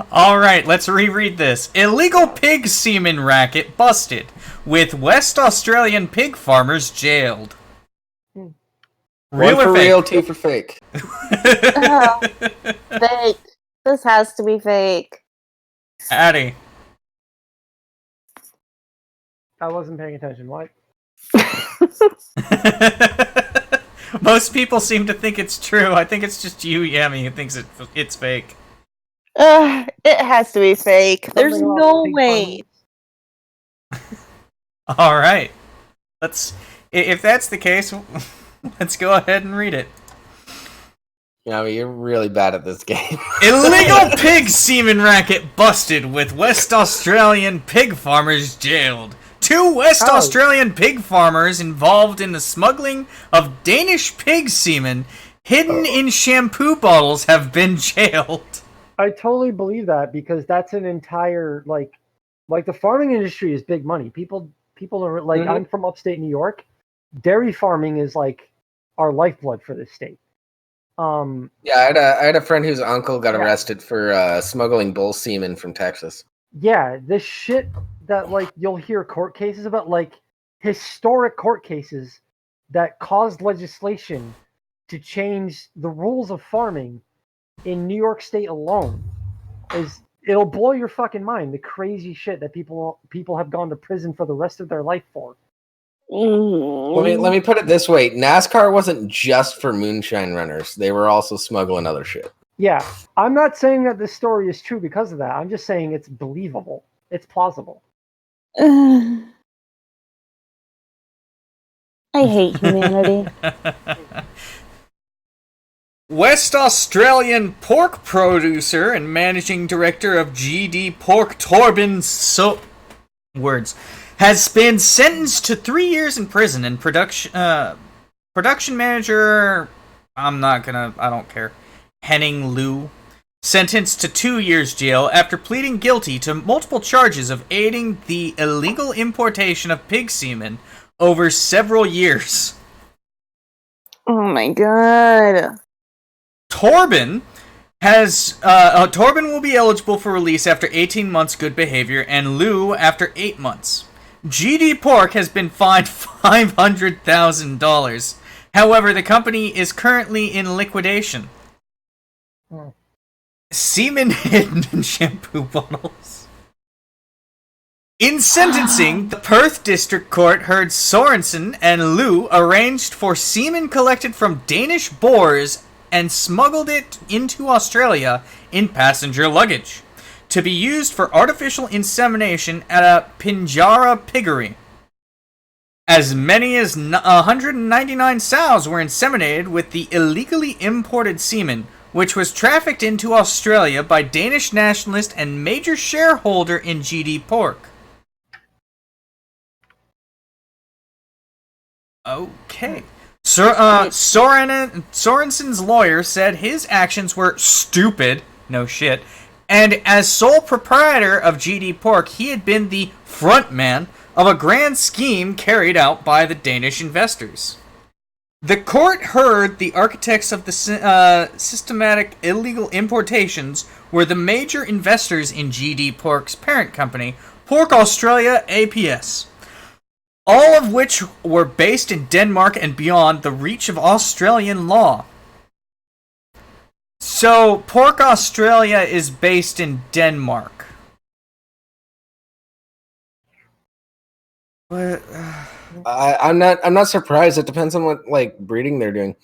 All right, let's reread this. Illegal pig semen racket busted, with West Australian pig farmers jailed. Real One for real, two for fake. Fake. This has to be fake. Addie. I wasn't paying attention. What? Most people seem to think it's true. I think it's just you, Yami, who thinks it's fake. It has to be fake. There's no way. All right. If that's the case, let's go ahead and read it. Yami, you're really bad at this game. Illegal pig semen racket busted, with West Australian pig farmers jailed. 2 West Australian pig farmers involved in the smuggling of Danish pig semen hidden in shampoo bottles have been jailed. I totally believe that, because that's an entire, like the farming industry is big money. People are like, I'm from upstate New York. Dairy farming is like our lifeblood for this state. Yeah, I had a friend whose uncle got arrested for smuggling bull semen from Texas. Yeah, this shit that like you'll hear court cases about, like historic court cases that caused legislation to change the rules of farming in New York State alone. It'll blow your fucking mind, the crazy shit that people have gone to prison for the rest of their life for. Let me put it this way. NASCAR wasn't just for moonshine runners. They were also smuggling other shit. Yeah. I'm not saying that this story is true because of that. I'm just saying it's believable. It's plausible. I hate humanity. West Australian pork producer and managing director of GD Pork, Torben has been sentenced to 3 years in prison, and production manager, I don't care, Henning Liu, sentenced to 2 years jail after pleading guilty to multiple charges of aiding the illegal importation of pig semen over several years. Oh my god. Torben will be eligible for release after 18 months good behavior, and Liu after 8 months. GD Pork has been fined $500,000. However, the company is currently in liquidation. Semen hidden in shampoo bottles. In sentencing, the Perth District Court heard Sorensen and Liu arranged for semen collected from Danish boars and smuggled it into Australia in passenger luggage to be used for artificial insemination at a Pinjarra piggery. As many as 199 sows were inseminated with the illegally imported semen, which was trafficked into Australia by Danish nationalist and major shareholder in GD Pork. Okay. Sorensen's lawyer said his actions were stupid, no shit, and as sole proprietor of GD Pork, he had been the front man of a grand scheme carried out by the Danish investors. The court heard the architects of the systematic illegal importations were the major investors in GD Pork's parent company, Pork Australia APS, all of which were based in Denmark and beyond the reach of Australian law. So, Pork Australia is based in Denmark. But, I'm not surprised. It depends on what like breeding they're doing.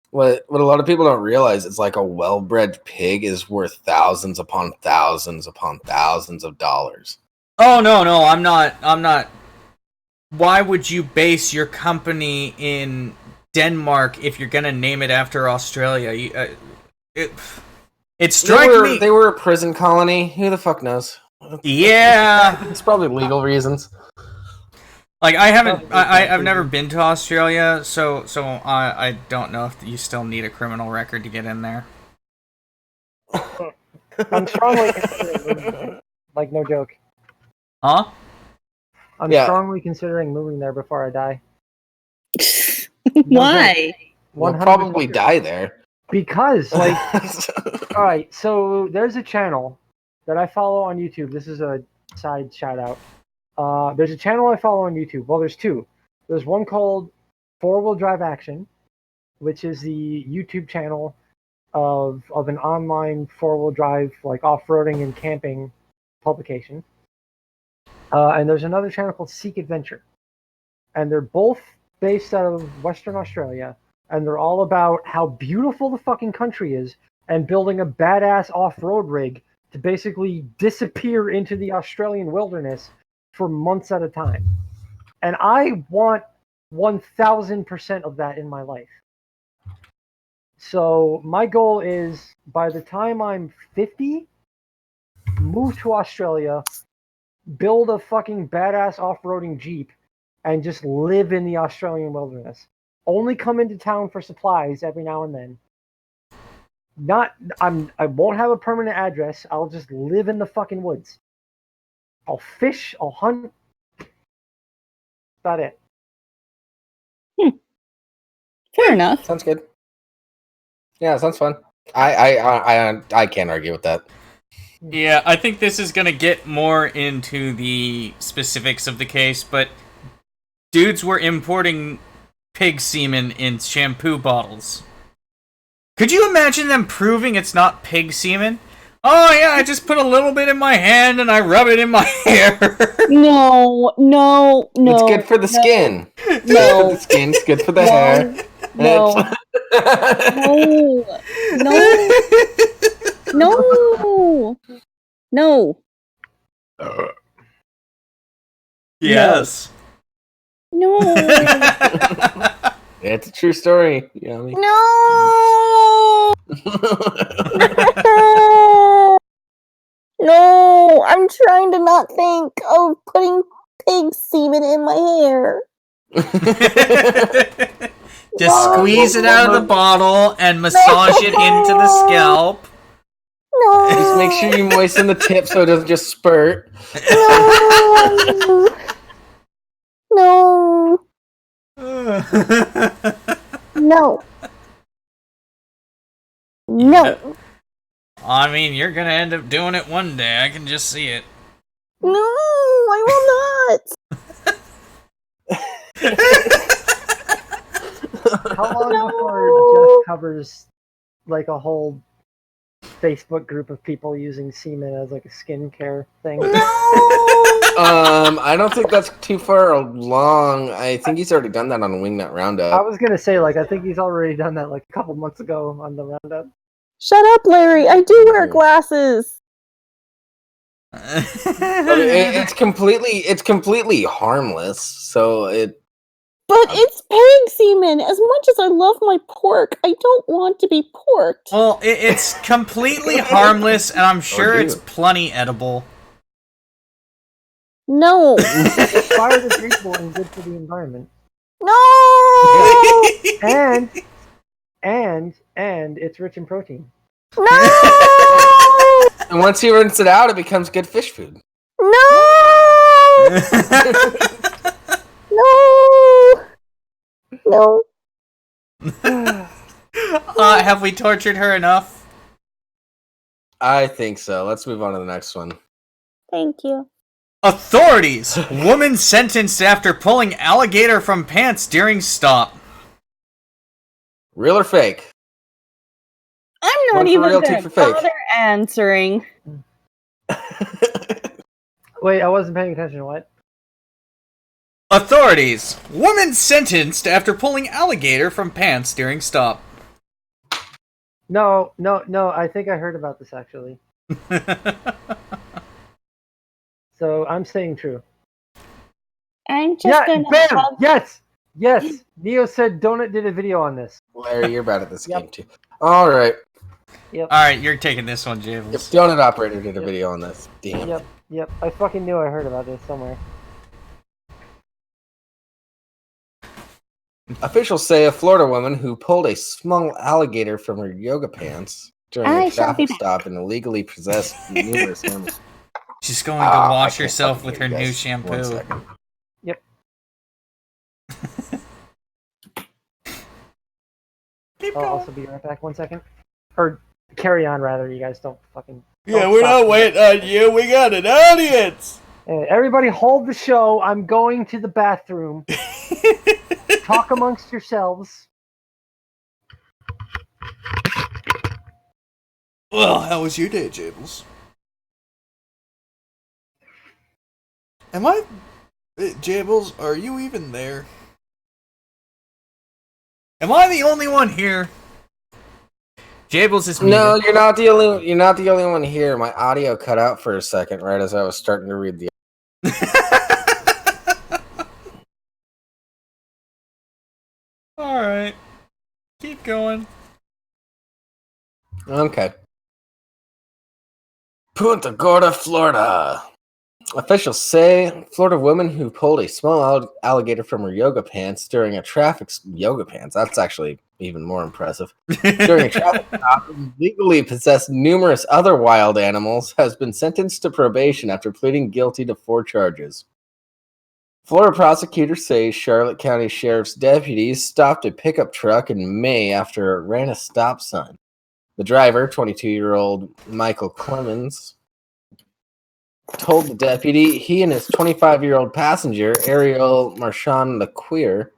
What a lot of people don't realize is like a well-bred pig is worth thousands upon thousands upon thousands of dollars. oh no, I'm not. Why would you base your company in Denmark if you're gonna name it after Australia? It strikes me. They were a prison colony. Who the fuck knows? Yeah, It's probably legal reasons. like I've never been to Australia, so I don't know if you still need a criminal record to get in there. I'm strongly considering moving there. Like, no joke. Huh? I'm strongly considering moving there before I die. Why? We'll probably die there. Because, like, alright, so there's a channel that I follow on YouTube. This is a side shout out. There's a channel I follow on YouTube. Well, there's two. There's one called 4-Wheel Drive Action, which is the YouTube channel of an online 4-wheel drive, like off-roading and camping publication. And there's another channel called Seek Adventure. And they're both based out of Western Australia, and they're all about how beautiful the fucking country is and building a badass off-road rig to basically disappear into the Australian wilderness for months at a time. And I want 1000% of that in my life. So my goal is, by the time I'm 50, move to Australia, build a fucking badass off-roading Jeep, and just live in the Australian wilderness. Only come into town for supplies every now and then. I won't have a permanent address. I'll just live in the fucking woods. I'll fish, I'll hunt. About it. Fair enough. Sounds good. Yeah, sounds fun. I can't argue with that. Yeah, I think this is gonna get more into the specifics of the case, but dudes were importing pig semen in shampoo bottles. Could you imagine them proving it's not pig semen? Oh yeah, I just put a little bit in my hand and I rub it in my hair. No. It's good for the skin. It's good for the skin. It's good for the hair. No. Yes. No. It's a true story. Yami. No. No. I'm trying to not think of putting pig semen in my hair. Just squeeze it out of the bottle and massage it into the scalp. No. Just make sure you moisten the tip so it doesn't just spurt. No. No. No. I mean, you're gonna end up doing it one day. I can just see it. No, I will not. How long before Jeff covers like a whole Facebook group of people using semen as like a skincare thing? I don't think that's too far along. I think he's already done that on Wingnut Roundup. I was gonna say, like, I think he's already done that like a couple months ago on the Roundup. Shut up, Larry. I do wear glasses. It's completely harmless. So it. But it's pig semen. As much as I love my pork, I don't want to be porked. Well, it's completely harmless, and I'm sure it's plenty edible. No. It's biodegradable and good for the environment. No. And it's rich in protein. No. And once you rinse it out, it becomes good fish food. No. No. No. Have we tortured her enough? I think so. Let's move on to the next one. Thank you. Authorities! Woman sentenced after pulling alligator from pants during stop. Real or fake? I'm One not for even real, two gonna for fake. bother answering. Wait, I wasn't paying attention to what? Authorities! Woman sentenced after pulling alligator from pants during stop. No. I think I heard about this actually. So I'm saying true. I'm just gonna. Bam! Yes. Neo said Donut did a video on this. Larry, you're bad at this game too. All right. Yep. Alright, you're taking this one, Jables. If Donut Operator did a video on this. Damn. Yep. I fucking knew I heard about this somewhere. Officials say a Florida woman who pulled a small alligator from her yoga pants during a traffic stop and illegally possessed numerous animals. She's going to wash herself with her new shampoo. 1 second. Yep. I'll also be right back. 1 second. Or carry on, rather. You guys don't fucking... Yeah, we're not waiting on you. We got an audience. Hey, everybody hold the show. I'm going to the bathroom. Talk amongst yourselves. Well, how was your day, Jables? Am I... Jables, are you even there? Am I the only one here? Jables is muted. No, you're not the only one here. My audio cut out for a second right as I was starting to read the Alright. Keep going. Okay. Punta Gorda, Florida. Officials say Florida woman who pulled a small alligator from her yoga pants during a traffic yoga pants. That's actually even more impressive. During a traffic stop, and legally possessed numerous other wild animals, has been sentenced to probation after pleading guilty to 4 charges. Florida prosecutors say Charlotte County Sheriff's deputies stopped a pickup truck in May after it ran a stop sign. The driver, 22-year-old Michael Clemens, told the deputy he and his 25-year-old passenger, Ariel Marchand Lequire,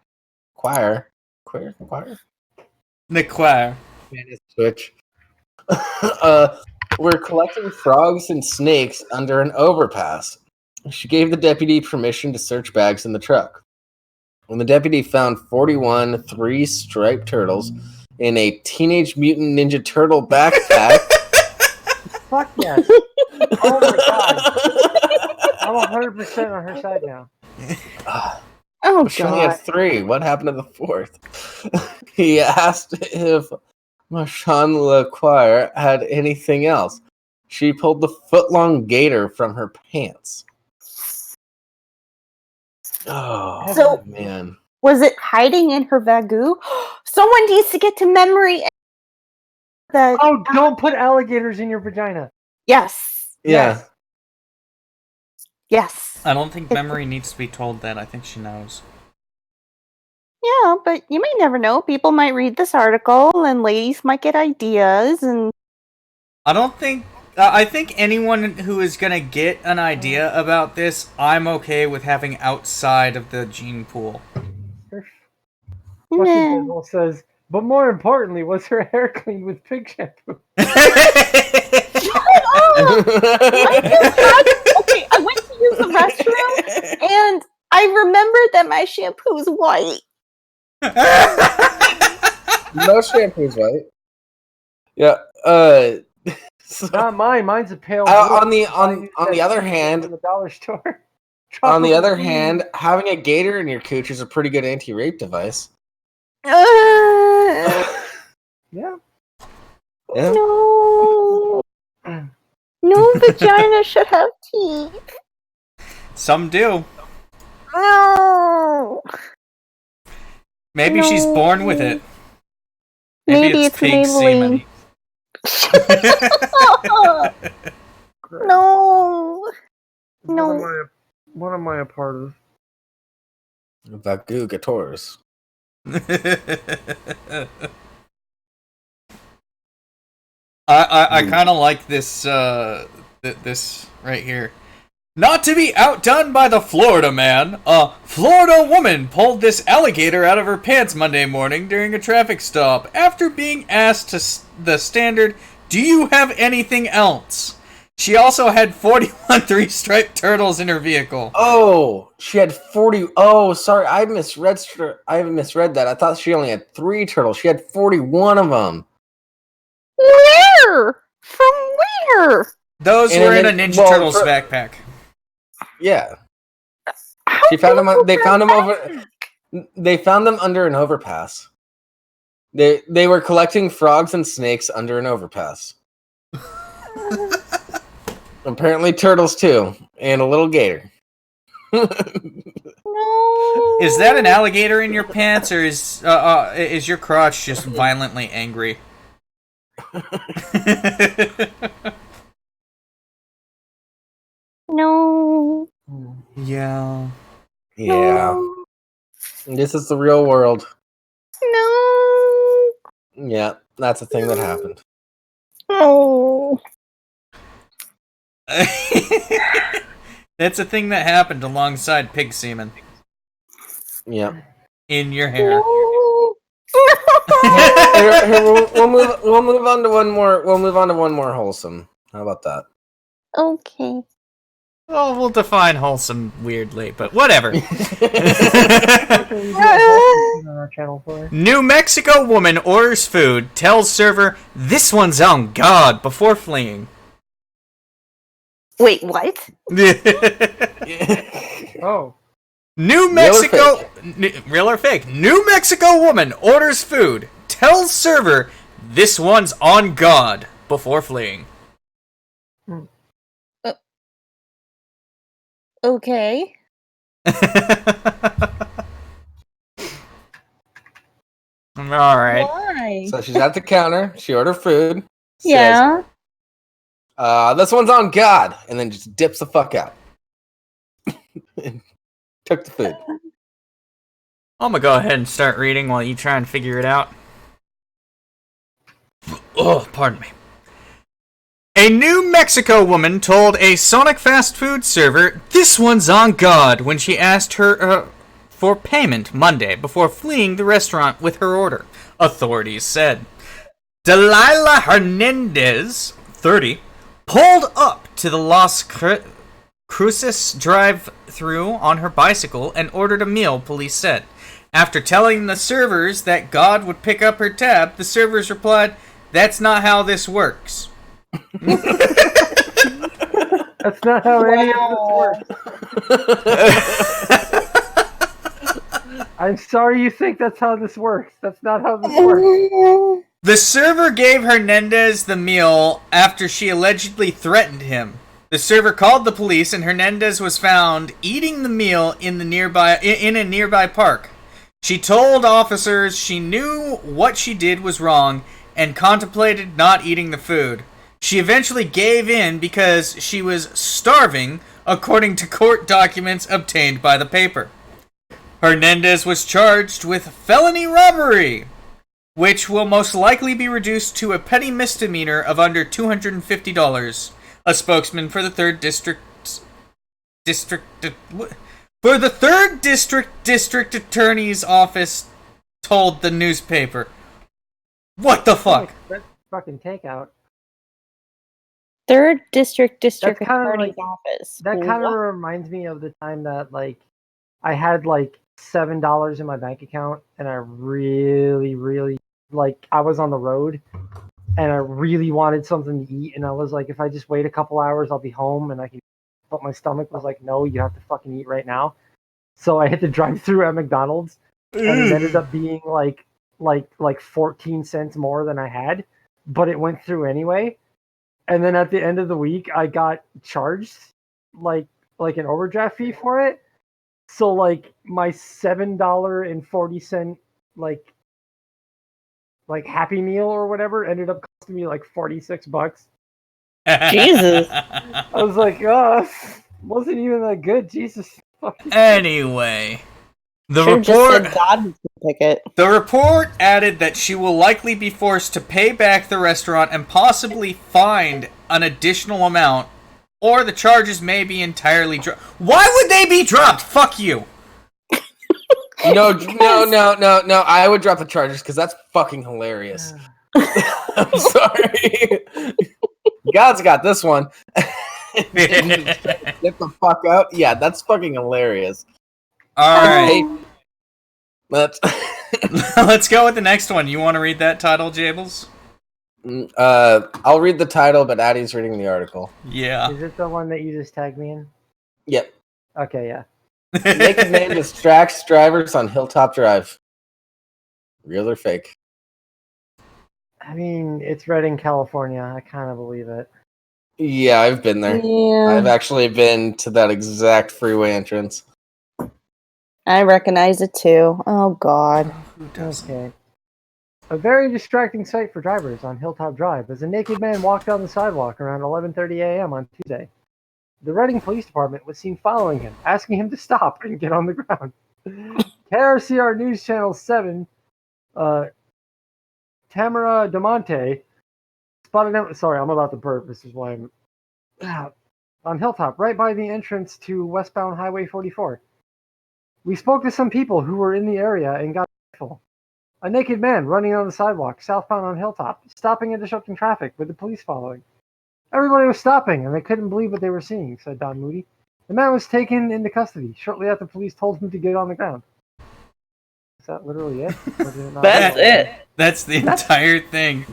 Twitch, were collecting frogs and snakes under an overpass. She gave the deputy permission to search bags in the truck. When the deputy found 41 3-striped turtles in a Teenage Mutant Ninja Turtle backpack. Fuck yes. Oh my god. I'm 100% on her side now. Oh, she only had 3. What happened to the 4th? He asked if Marchand Lequire had anything else. She pulled the foot-long gator from her pants. Oh, man. Was it hiding in her vagoo? Someone needs to get to memory. Oh, don't put alligators in your vagina. Yes. Yeah. Yes. I don't think memory needs to be told that. I think she knows. Yeah, but you may never know. People might read this article and ladies might get ideas and... I don't think... I think anyone who is gonna get an idea about this, I'm okay with having outside of the gene pool. Fucking Bizzle says, but more importantly, was her hair cleaned with pig shampoo? Okay, I went to use the restroom and I remembered that my shampoo is white. No shampoo's white. Yeah. Not mine. Mine's a pale. On the other hand, the dollar store. On the other hand, having a gator in your cooch is a pretty good anti-rape device. Yeah. Yeah. No. No vagina should have teeth. Some do. No. Maybe she's born with it. Maybe it's pig semen. No. No. What am I a part of? Vagoo Gators. I kind of like this this right here. Not to be outdone by the Florida man, a Florida woman pulled this alligator out of her pants Monday morning during a traffic stop after being asked the standard, "Do you have anything else?" She also had 41 three-striped turtles in her vehicle. Oh, she had 40. Oh, sorry, I misread that. I thought she only had 3 turtles. She had 41 of them. Where? From where? Those were in a Ninja Turtles backpack. Yeah. She found them. They found them over. They found them under an overpass. They were collecting frogs and snakes under an overpass. Apparently, turtles too, and a little gator. No. Is that an alligator in your pants, or is your crotch just violently angry? No. Yeah. Yeah. This is the real world. No. Yeah, that's a thing that happened. Oh. That's a thing that happened alongside pig semen. Yeah. In your hair. No. Here, we'll move on to one more. We'll move on to one more wholesome. How about that? Okay. Well, we'll define wholesome weirdly, but whatever. New Mexico woman orders food, tells server, "This one's on God," before fleeing. Wait, what? Oh. New Mexico... Real or fake? New Mexico woman orders food, tells server, "This one's on God," before fleeing. Okay. Alright. Why? So she's at the counter. She ordered food. Yeah. Says, "This one's on God," and then just dips the fuck out. Took the food. I'm gonna go ahead and start reading while you try and figure it out. Oh, pardon me. A New Mexico woman told a Sonic fast food server, "This one's on God," when she asked her for payment Monday before fleeing the restaurant with her order, authorities said. Delilah Hernandez, 30, pulled up to the Las Cruces drive-thru on her bicycle and ordered a meal, police said. After telling the servers that God would pick up her tab, the servers replied, "That's not how this works." That's not how any of this works. I'm sorry you think that's how this works. That's not how this works. The server gave Hernandez the meal after she allegedly threatened him. The server called the police and Hernandez was found eating the meal in a nearby park. She told officers she knew what she did was wrong and contemplated not eating the food. She eventually gave in because she was starving, according to court documents obtained by the paper. Hernandez was charged with felony robbery, which will most likely be reduced to a petty misdemeanor of under $250. A spokesman for the third district attorney's office told the newspaper. What the fuck? That's fucking takeout. Third district attorney's like, office. That kind of reminds me of the time that I had $7 in my bank account and I really I was on the road and I really wanted something to eat and I was like, if I just wait a couple hours I'll be home and I can, but my stomach was like, no, you have to fucking eat right now. So I hit the drive-thru at McDonald's and it ended up being like 14 cents more than I had, but it went through anyway. And then at the end of the week I got charged like an overdraft fee for it. So my $7.40 Happy Meal or whatever ended up costing me $46. Jesus. I was like, oh, wasn't even that good. Jesus. Anyway, the Should've just report. said God ticket. The report added that she will likely be forced to pay back the restaurant and possibly fined an additional amount, or the charges may be entirely dropped. Why would they be dropped? Fuck you. No. I would drop the charges because that's fucking hilarious. I'm sorry. God's got this one. Get the fuck out. Yeah, that's fucking hilarious. All right. Let's go with the next one. You want to read that title, Jables? I'll read the title, but Addie's reading the article. Yeah. Is it the one that you just tagged me in? Yep. Okay, yeah. Naked man distracts drivers on Hilltop Drive. Real or fake? I mean, it's Redding, California. I kind of believe it. Yeah, I've been there. Yeah. I've actually been to that exact freeway entrance. I recognize it too. Oh, God. Okay. A very distracting sight for drivers on Hilltop Drive as a naked man walked down the sidewalk around 11:30 a.m. on Tuesday. The Reading Police Department was seen following him, asking him to stop and get on the ground. KRCR News Channel 7, Tamara DeMonte, spotted him. Sorry, I'm about to burp. This is why I'm on Hilltop, right by the entrance to westbound Highway 44. We spoke to some people who were in the area and got full. A naked man running on the sidewalk, southbound on Hilltop, stopping and disrupting traffic with the police following. Everybody was stopping, and they couldn't believe what they were seeing, said Don Moody. The man was taken into custody shortly after police told him to get on the ground. Is that literally it? That's it. That's the entire thing.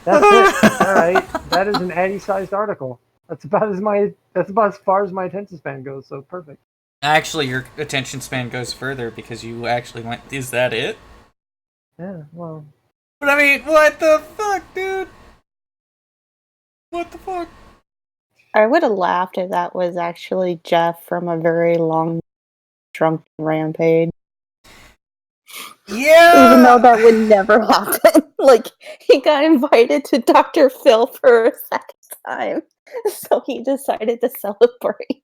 That's it. All right. That is an Addie-sized article. That's about as far as my attention span goes, so perfect. Actually, your attention span goes further because you actually went, is that it? Yeah, well. But I mean, what the fuck, dude? What the fuck? I would have laughed if that was actually Jeff from a very long drunk rampage. Yeah! Even though that would never happen. Like, he got invited to Dr. Phil for a second time. So he decided to celebrate.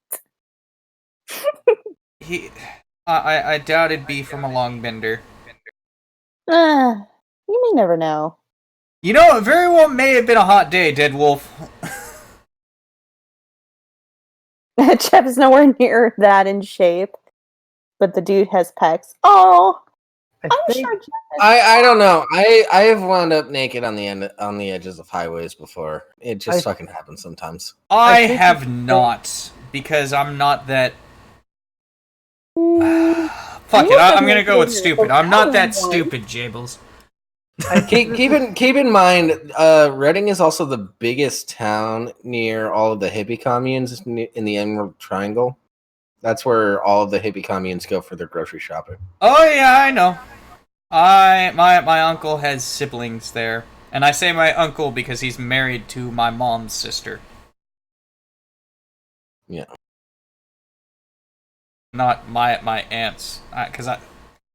I doubt it'd be from a long bender. You may never know. You know, it very well may have been a hot day, Dead Wolf. Jeff's nowhere near that in shape, but the dude has pecs. Oh, I'm sure Jeff. I don't know. I have wound up naked on the edges of highways before. It just fucking happens sometimes. I have not, because I'm not that. Fuck it. I'm gonna go with stupid. I'm not that stupid, Jables. Keep in mind, Reading is also the biggest town near all of the hippie communes in the Emerald Triangle. That's where all of the hippie communes go for their grocery shopping. Oh yeah, I know. My uncle has siblings there, and I say my uncle because he's married to my mom's sister. Yeah. Not my aunt's, because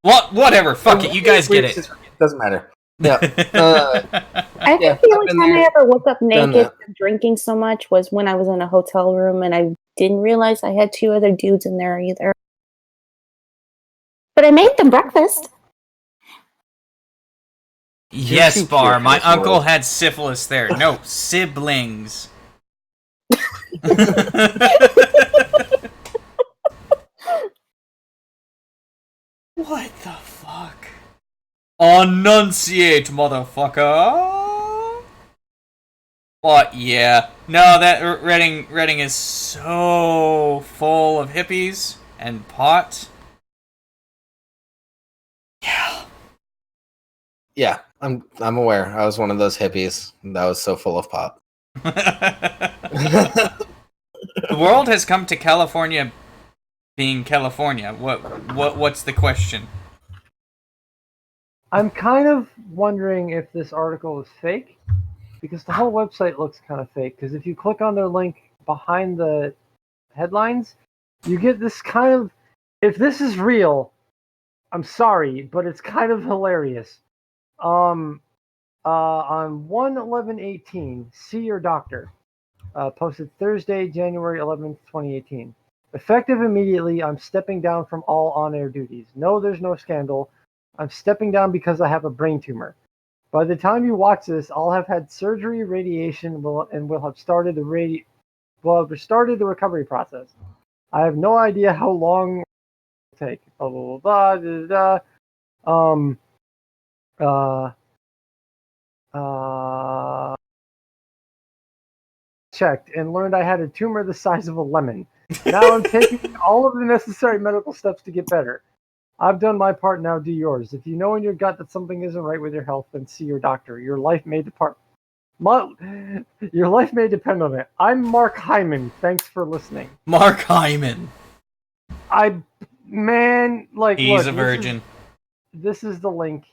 whatever. Fuck it, you guys get it. Doesn't matter. Yeah. I think the only time I ever woke up naked from drinking so much was when I was in a hotel room and I didn't realize I had two other dudes in there either. But I made them breakfast. Yes, Bar. My uncle had syphilis there. No, siblings. What the fuck? Enunciate, motherfucker! But yeah, no, that Reading is so full of hippies and pot. Yeah. Yeah, I'm aware. I was one of those hippies that was so full of pot. The world has come to California being California. What's the question? I'm kind of wondering if this article is fake, because the whole website looks kind of fake. Because if you click on their link behind the headlines, you get this kind of... If this is real, I'm sorry, but it's kind of hilarious. On 1/11/18, see your doctor. Posted Thursday, January 11th, 2018. Effective immediately, I'm stepping down from all on-air duties. No, there's no scandal. I'm stepping down because I have a brain tumor. By the time you watch this, I'll have had surgery, radiation, and will have started the recovery process. I have no idea how long it will take. Blah blah blah blah. Da, da, da. Checked and learned I had a tumor the size of a lemon. Now I'm taking all of the necessary medical steps to get better. I've done my part, now do yours. If you know in your gut that something isn't right with your health, then see your doctor. Your life may depend on it. I'm Mark Hyman. Thanks for listening. Mark Hyman. He's a virgin. This is the link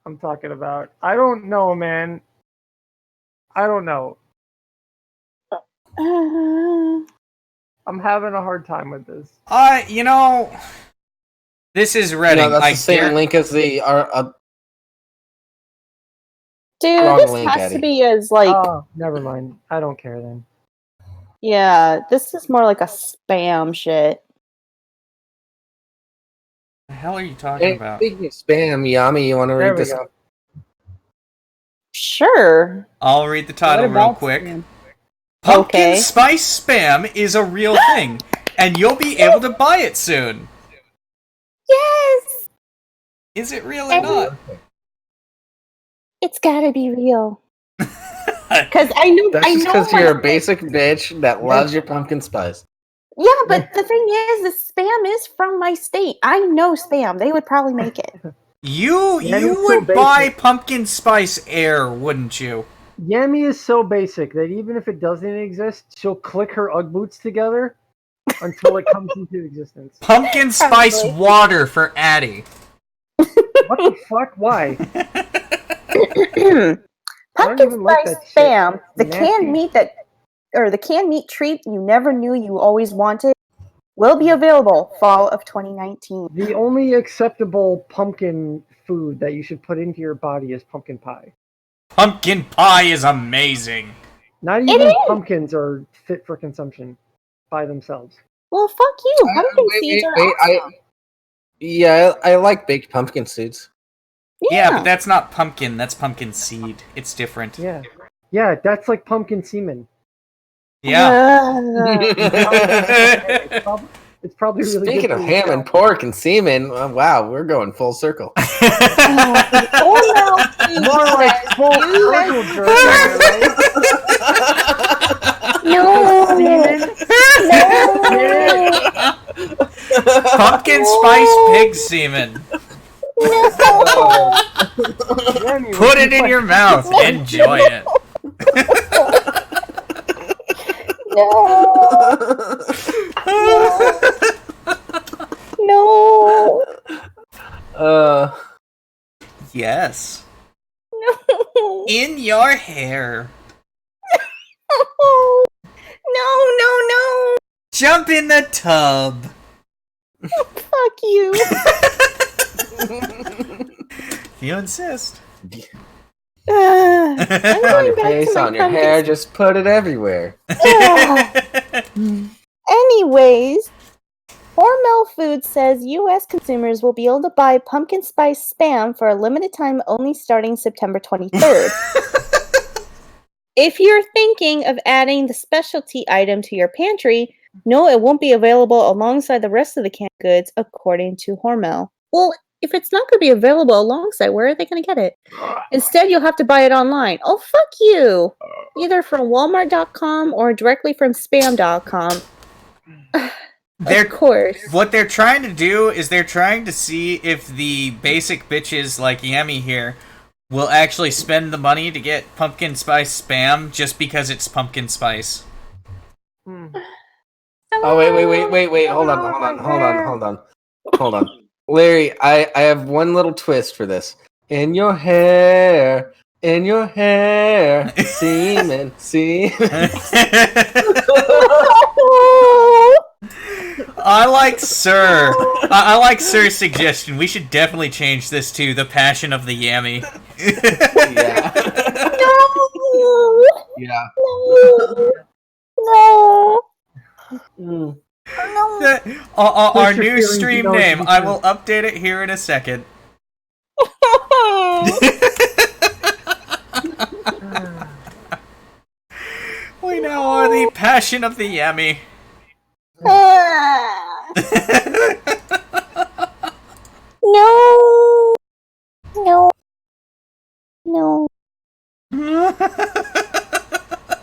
I'm talking about. I don't know, man. I don't know. I'm having a hard time with this. This is Redding. No, that's the same link as the. Dude, this link, has Eddie. to be as like. Oh, never mind. I don't care then. Yeah, this is more like a spam shit. The hell are you talking about? Speaking of spam, Yami, you want to read this? Sure. I'll read the title real quick. Spam? Pumpkin spice spam is a real thing, and you'll be able to buy it soon. Yes! Is it real or not? It's gotta be real. Because I know. That's just because you're a basic bitch that loves your pumpkin spice. Yeah, but the thing is, the spam is from my state. I know spam. They would probably make it. You would buy pumpkin spice air, wouldn't you? Yami is so basic that even if it doesn't exist, she'll click her Ugg boots together until it comes into existence. Pumpkin spice water for Addie. What the fuck? Why? Pumpkin spice spam, the canned meat treat you never knew you always wanted, will be available fall of 2019. The only acceptable pumpkin food that you should put into your body is pumpkin pie. Pumpkin pie is amazing. Not even pumpkins are fit for consumption by themselves. Well, fuck you. Pumpkin seeds are awesome. I like baked pumpkin seeds. Yeah, but that's not pumpkin. That's pumpkin seed. It's different. Yeah, that's like pumpkin semen. Yeah. It's probably really Speaking good of ham and pork and semen, wow, we're going full circle. More like full circle jerky, right? Pumpkin spice pig semen. Put it in your mouth. Enjoy it. No. Yes. No. In your hair. No. Jump in the tub. Fuck you. You insist. On your face, on your hair, just put it everywhere. Anyways, Hormel Foods says U.S. consumers will be able to buy pumpkin spice spam for a limited time only starting September 23rd. If you're thinking of adding the specialty item to your pantry, no, it won't be available alongside the rest of the canned goods, according to Hormel. Well, if it's not going to be available alongside, where are they going to get it? Instead, you'll have to buy it online. Oh, fuck you! Either from Walmart.com or directly from Spam.com. Of course. What they're trying to do is they're trying to see if the basic bitches like Yami here will actually spend the money to get pumpkin spice spam just because it's pumpkin spice. Oh, wait. Hold on. Larry, I have one little twist for this. In your hair, semen. I like Sir's suggestion. We should definitely change this to the passion of the Yami. Yeah. No. Our new stream name. I will update it here in a second. We now are the passion of the Yami. No. No. No.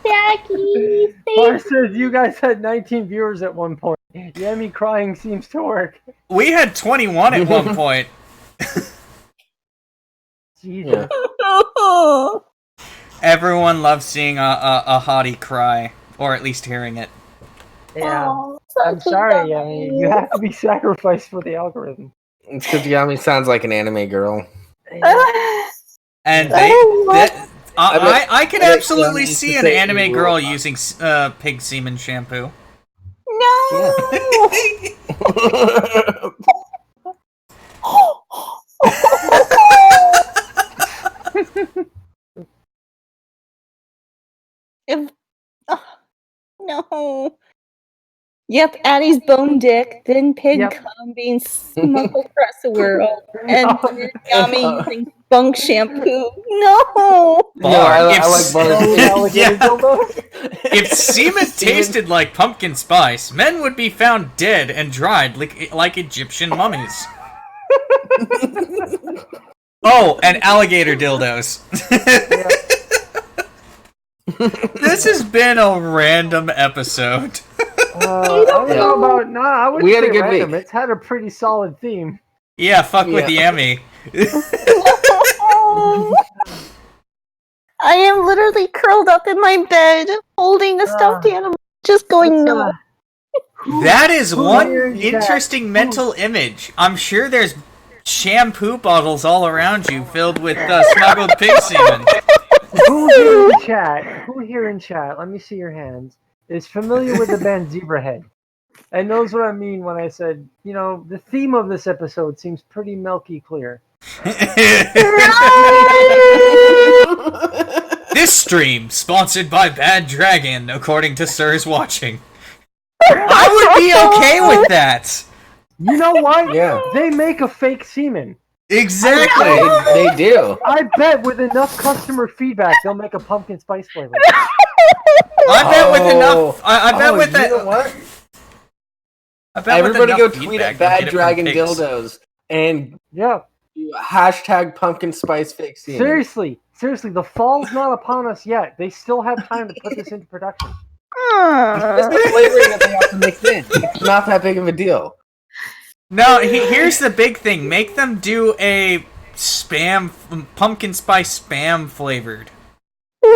Jackie, Bar says you guys had 19 viewers at one point. Yami crying seems to work. We had 21 at one point. Jesus. Everyone loves seeing a hottie cry, or at least hearing it. Yeah. Oh, I'm sorry, Yami. You have to be sacrificed for the algorithm. It's because Yami sounds like an anime girl. And I can absolutely see an anime girl using pig semen shampoo. No. If, no. Yep, Addie's bone dick, then pig cum being smuggled across the world, and then Yami using bunk shampoo. No! I like butter. If semen tasted like pumpkin spice, men would be found dead and dried like Egyptian mummies. Oh, and alligator dildos. This has been a random episode. I don't know about I wouldn't We had a say good random. week. It's had a pretty solid theme. Yeah, fuck with Yami. I am literally curled up in my bed, holding a stuffed animal, just going no. That is one here in chat? interesting mental image. I'm sure there's shampoo bottles all around you filled with smuggled pig semen. Who here in chat? Who here in chat? Let me see your hands. Is familiar with the band Zebrahead and knows what I mean when I said, the theme of this episode seems pretty milky clear. This stream sponsored by Bad Dragon, according to Sirs watching. I would be okay with that. You know what? Yeah. They make a fake semen. Exactly. They do. I bet with enough customer feedback, they'll make a pumpkin spice flavor. I bet with enough. I bet with that. You know what? I bet Everybody with go enough tweet feedback, at they'll Bad get it from Dragon pigs. Dildos and Yeah. hashtag pumpkin spice fake semen. Seriously, the fall's not upon us yet. They still have time to put this into production. It's the flavoring that they have to mix in. It's not that big of a deal. No, here's the big thing. Make them do a pumpkin spice spam flavored. No!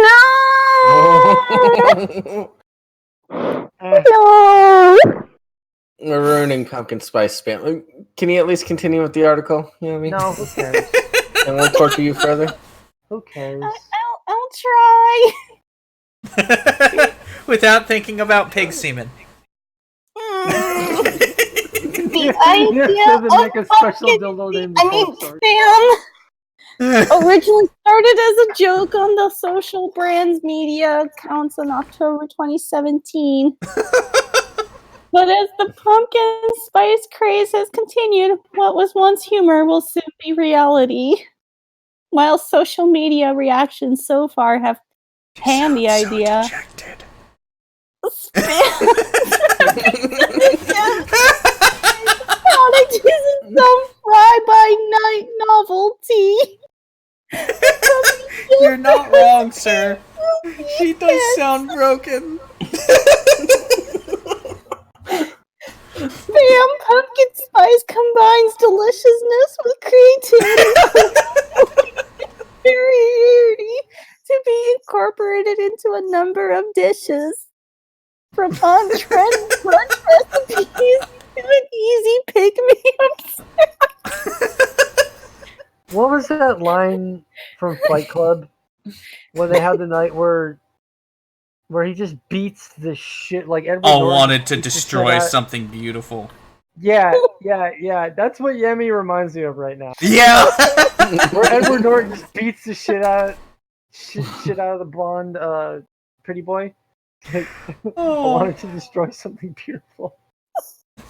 No! We're ruining pumpkin spice spam. Can you at least continue with the article? You know what I mean? No, who cares? And we'll torture you further. Who cares? I'll try. Without thinking about pig semen. The idea of make a special pumpkin, dildo named spam originally started as a joke on the social brands media accounts in October 2017. But as the pumpkin spice craze has continued, what was once humor will soon be reality. While social media reactions so far have panned the idea. Product isn't some fly-by-night novelty. You're not wrong, sir. She does sound broken. Spam pumpkin spice combines deliciousness with creativity to be incorporated into a number of dishes. From on-trend brunch recipes to an easy pick-me-up. What was that line from Fight Club where they had the night where he just beats the shit like Edward All Norton wanted to beats the shit destroy out- something beautiful. Yeah. That's what Yami reminds me of right now. Yeah. Where Edward Norton just beats the shit out of the blonde pretty boy. I wanted to destroy something beautiful.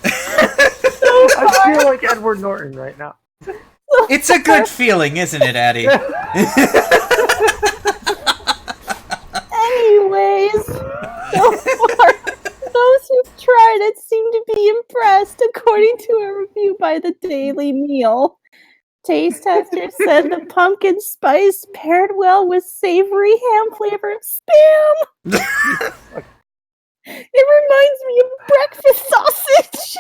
I feel like Edward Norton right now. It's a good feeling, isn't it, Addie? Anyways, so far, those who've tried it seem to be impressed, according to a review by the Daily Meal. Taste testers said the pumpkin spice paired well with savory ham-flavored Spam. It reminds me of breakfast sausage.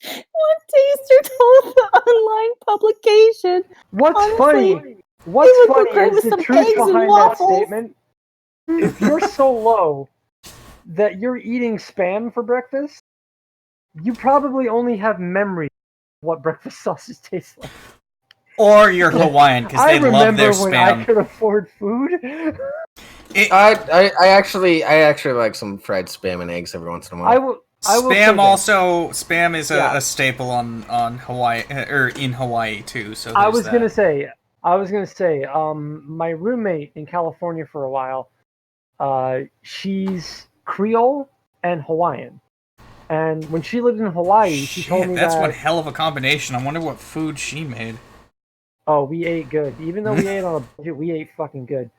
One taster told the online publication. What's Honestly, funny? What's it would funny go great is with the some truth eggs and behind that waffles. statement. If you're so low that you're eating Spam for breakfast, you probably only have memory of what breakfast sausage tastes like. Or you're Hawaiian, because they love their when I Spam. could afford food. I actually like some fried Spam and eggs every once in a while. I will say Spam is a staple on Hawaii, or in Hawaii too, so I was gonna say. say, my roommate in California for a while, she's Creole and Hawaiian. And when she lived in Hawaii, she told me that's that... one hell of a combination. I wonder what food she made. Oh, we ate good. Even though we ate on a budget, we ate fucking good.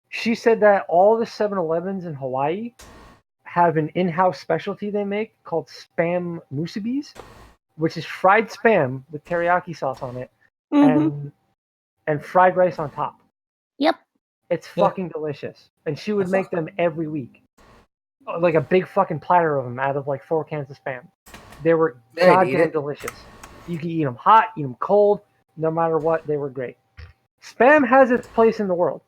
She said that all the 7-Elevens in Hawaii have an in-house specialty they make called Spam musubis, which is fried Spam with teriyaki sauce on it, and fried rice on top. Yep. It's fucking delicious. And she would make them every week. Like a big fucking platter of them out of like 4 cans of Spam. They were goddamn delicious. You can eat them hot, eat them cold, no matter what, they were great. Spam has its place in the world.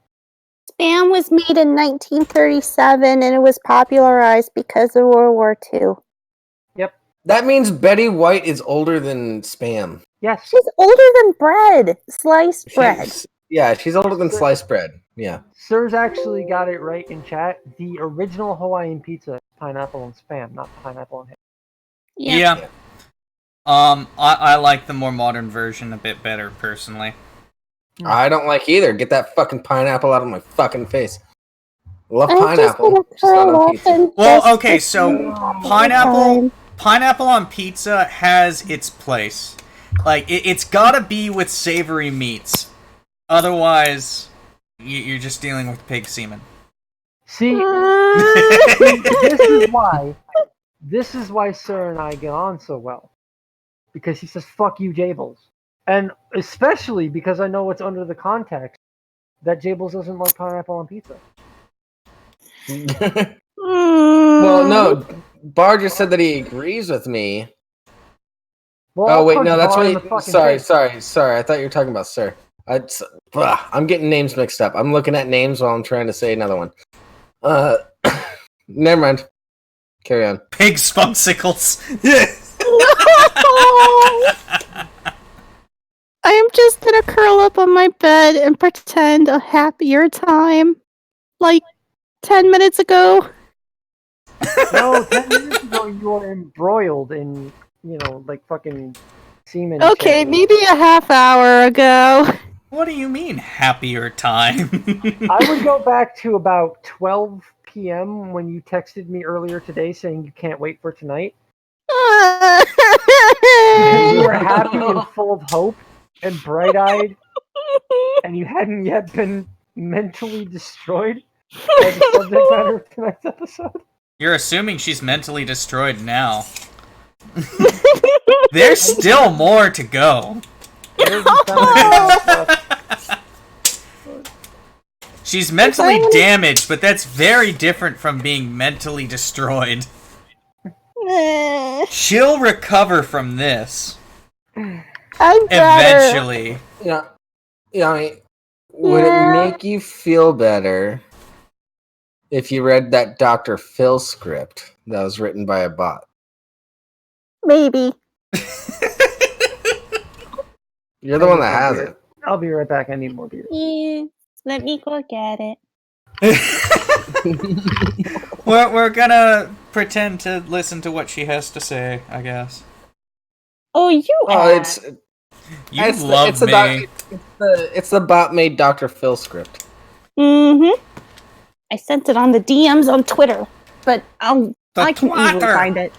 Spam was made in 1937 and it was popularized because of World War II. Yep. That means Betty White is older than Spam. Yes. She's older than bread. Sliced bread. Yeah, she's older than sliced bread. Yeah. Sirs actually got it right in chat. The original Hawaiian pizza is pineapple and Spam, not pineapple and ham. Yeah. I like the more modern version a bit better, personally. I don't like either. Get that fucking pineapple out of my fucking face. Love pineapple. Just not on pizza. Well, okay, so pineapple on pizza has its place. Like, it's gotta be with savory meats. Otherwise, you're just dealing with pig semen. See, this is why Sir and I get on so well. Because he says, fuck you, Jables. And especially because I know it's under the context that Jables doesn't like pineapple on pizza. Well, no. Bar just said that he agrees with me. Well, oh, wait, no, that's what Sorry. I thought you were talking about Sir. I'm getting names mixed up. I'm looking at names while I'm trying to say another one. Never mind. Carry on. Pig spunsicles. I am just gonna curl up on my bed and pretend a happier time. Like 10 minutes ago. No, 10 minutes ago you were embroiled in, like fucking semen. Okay, maybe a half hour ago. What do you mean, happier time? I would go back to about 12 p.m. when you texted me earlier today saying you can't wait for tonight. You were happy and full of hope and bright-eyed, and you hadn't yet been mentally destroyed by the subject matter of tonight's episode. You're assuming she's mentally destroyed now. There's still more to go. She's mentally damaged, but that's very different from being mentally destroyed. She'll recover from this. Eventually. Yeah. I mean, would it make you feel better if you read that Dr. Phil script that was written by a bot? Maybe. You're the one that has it. I'll be right back. I need more beer. Yeah, let me go get it. We're gonna pretend to listen to what she has to say, I guess. Oh, you are. It's me. It's the bot-made Dr. Phil script. I sent it on the DMs on Twitter, but I can easily find it.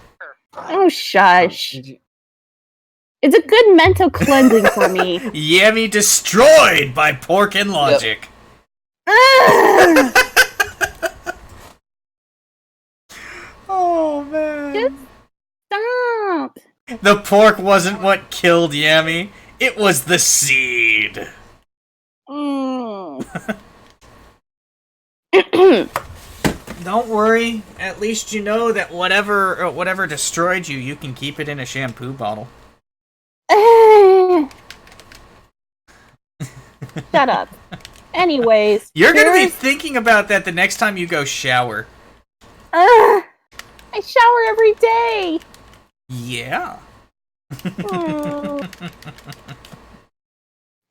Oh, shush. It's a good mental cleansing for me. Yami destroyed by pork and logic. Ugh! Oh, man. Just stop. The pork wasn't what killed Yami. It was the seed. Mm. Don't worry. At least you know that whatever destroyed you, you can keep it in a shampoo bottle. Shut up. Anyways. You're gonna be thinking about that the next time you go shower. I shower every day. Yeah.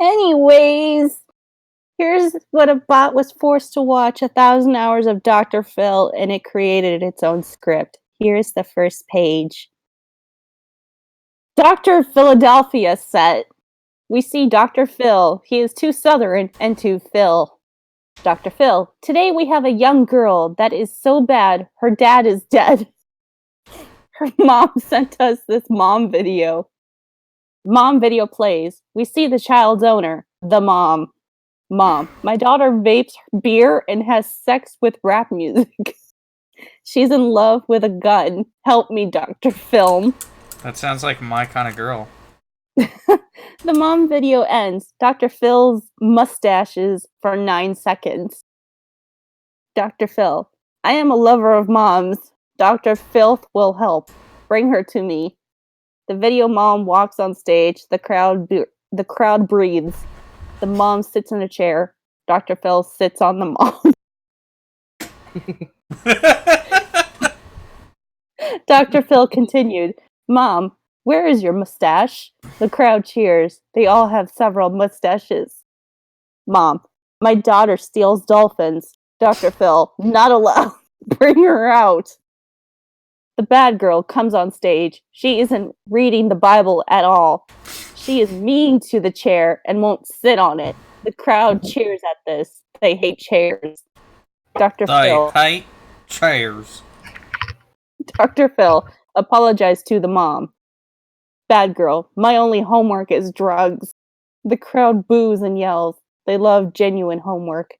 Anyways, here's what a bot was forced to watch 1,000 hours of Dr. Phil, and it created its own script. Here's the first page. Dr. Philadelphia set. We see Dr. Phil. He is too southern and too Phil. Dr. Phil, today we have a young girl that is so bad, her dad is dead. Her mom sent us this mom video. Mom video plays. We see the child's owner, the mom. Mom, my daughter vapes beer and has sex with rap music. She's in love with a gun. Help me, Dr. Film. That sounds like my kind of girl. The mom video ends. Dr. Phil's mustaches for 9 seconds. Dr. Phil, I am a lover of moms. Dr. Filth will help. Bring her to me. The video mom walks on stage. The crowd breathes. The mom sits in a chair. Dr. Phil sits on the mom. Dr. Phil continued, Mom, where is your mustache? The crowd cheers. They all have several mustaches. Mom, my daughter steals dolphins. Dr. Phil, not allowed. Bring her out. The bad girl comes on stage. She isn't reading the Bible at all. She is mean to the chair and won't sit on it. The crowd cheers at this. They hate chairs. Dr. Phil. They hate chairs. Dr. Phil apologized to the mom. Bad girl, my only homework is drugs. The crowd boos and yells. They love genuine homework.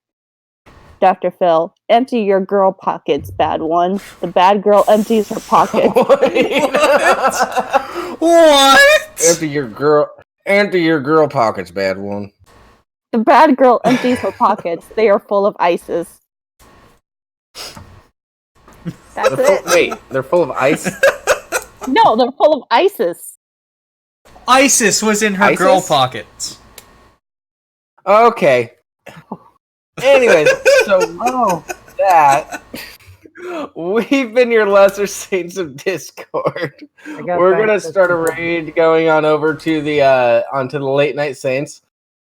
Dr. Phil, empty your girl pockets, bad one. The bad girl empties her pockets. What? Empty your girl pockets, bad one. The bad girl empties her pockets. They are full of ISIS. That's it. Wait, they're full of ice? No, they're full of ISIS. ISIS was in her ISIS? girl pockets. Okay. Anyways, so that we've been your lesser saints of Discord. We're gonna start a raid going on over to the onto the late night saints,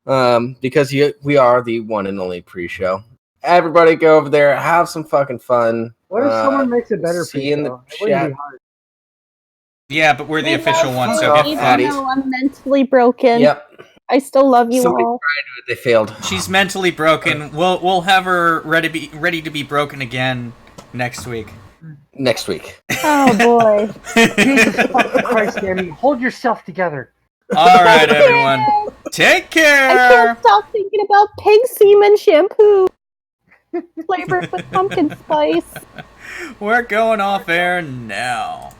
because we are the one and only pre-show. Everybody go over there, have some fucking fun. What if someone makes it better for see you? in the It wouldn't chat. be hard. Yeah, but we're the official one, so you. get Even fucked. though I'm mentally broken, Yep. I still love you Somebody all. tried it, they failed. She's mentally broken. We'll have her ready to be broken again next week. Next week. Oh boy. Jesus fucking Christ, Yami, hold yourself together. All right, everyone. Take I care. can't stop thinking about pig semen shampoo flavored with pumpkin spice. We're going off air now.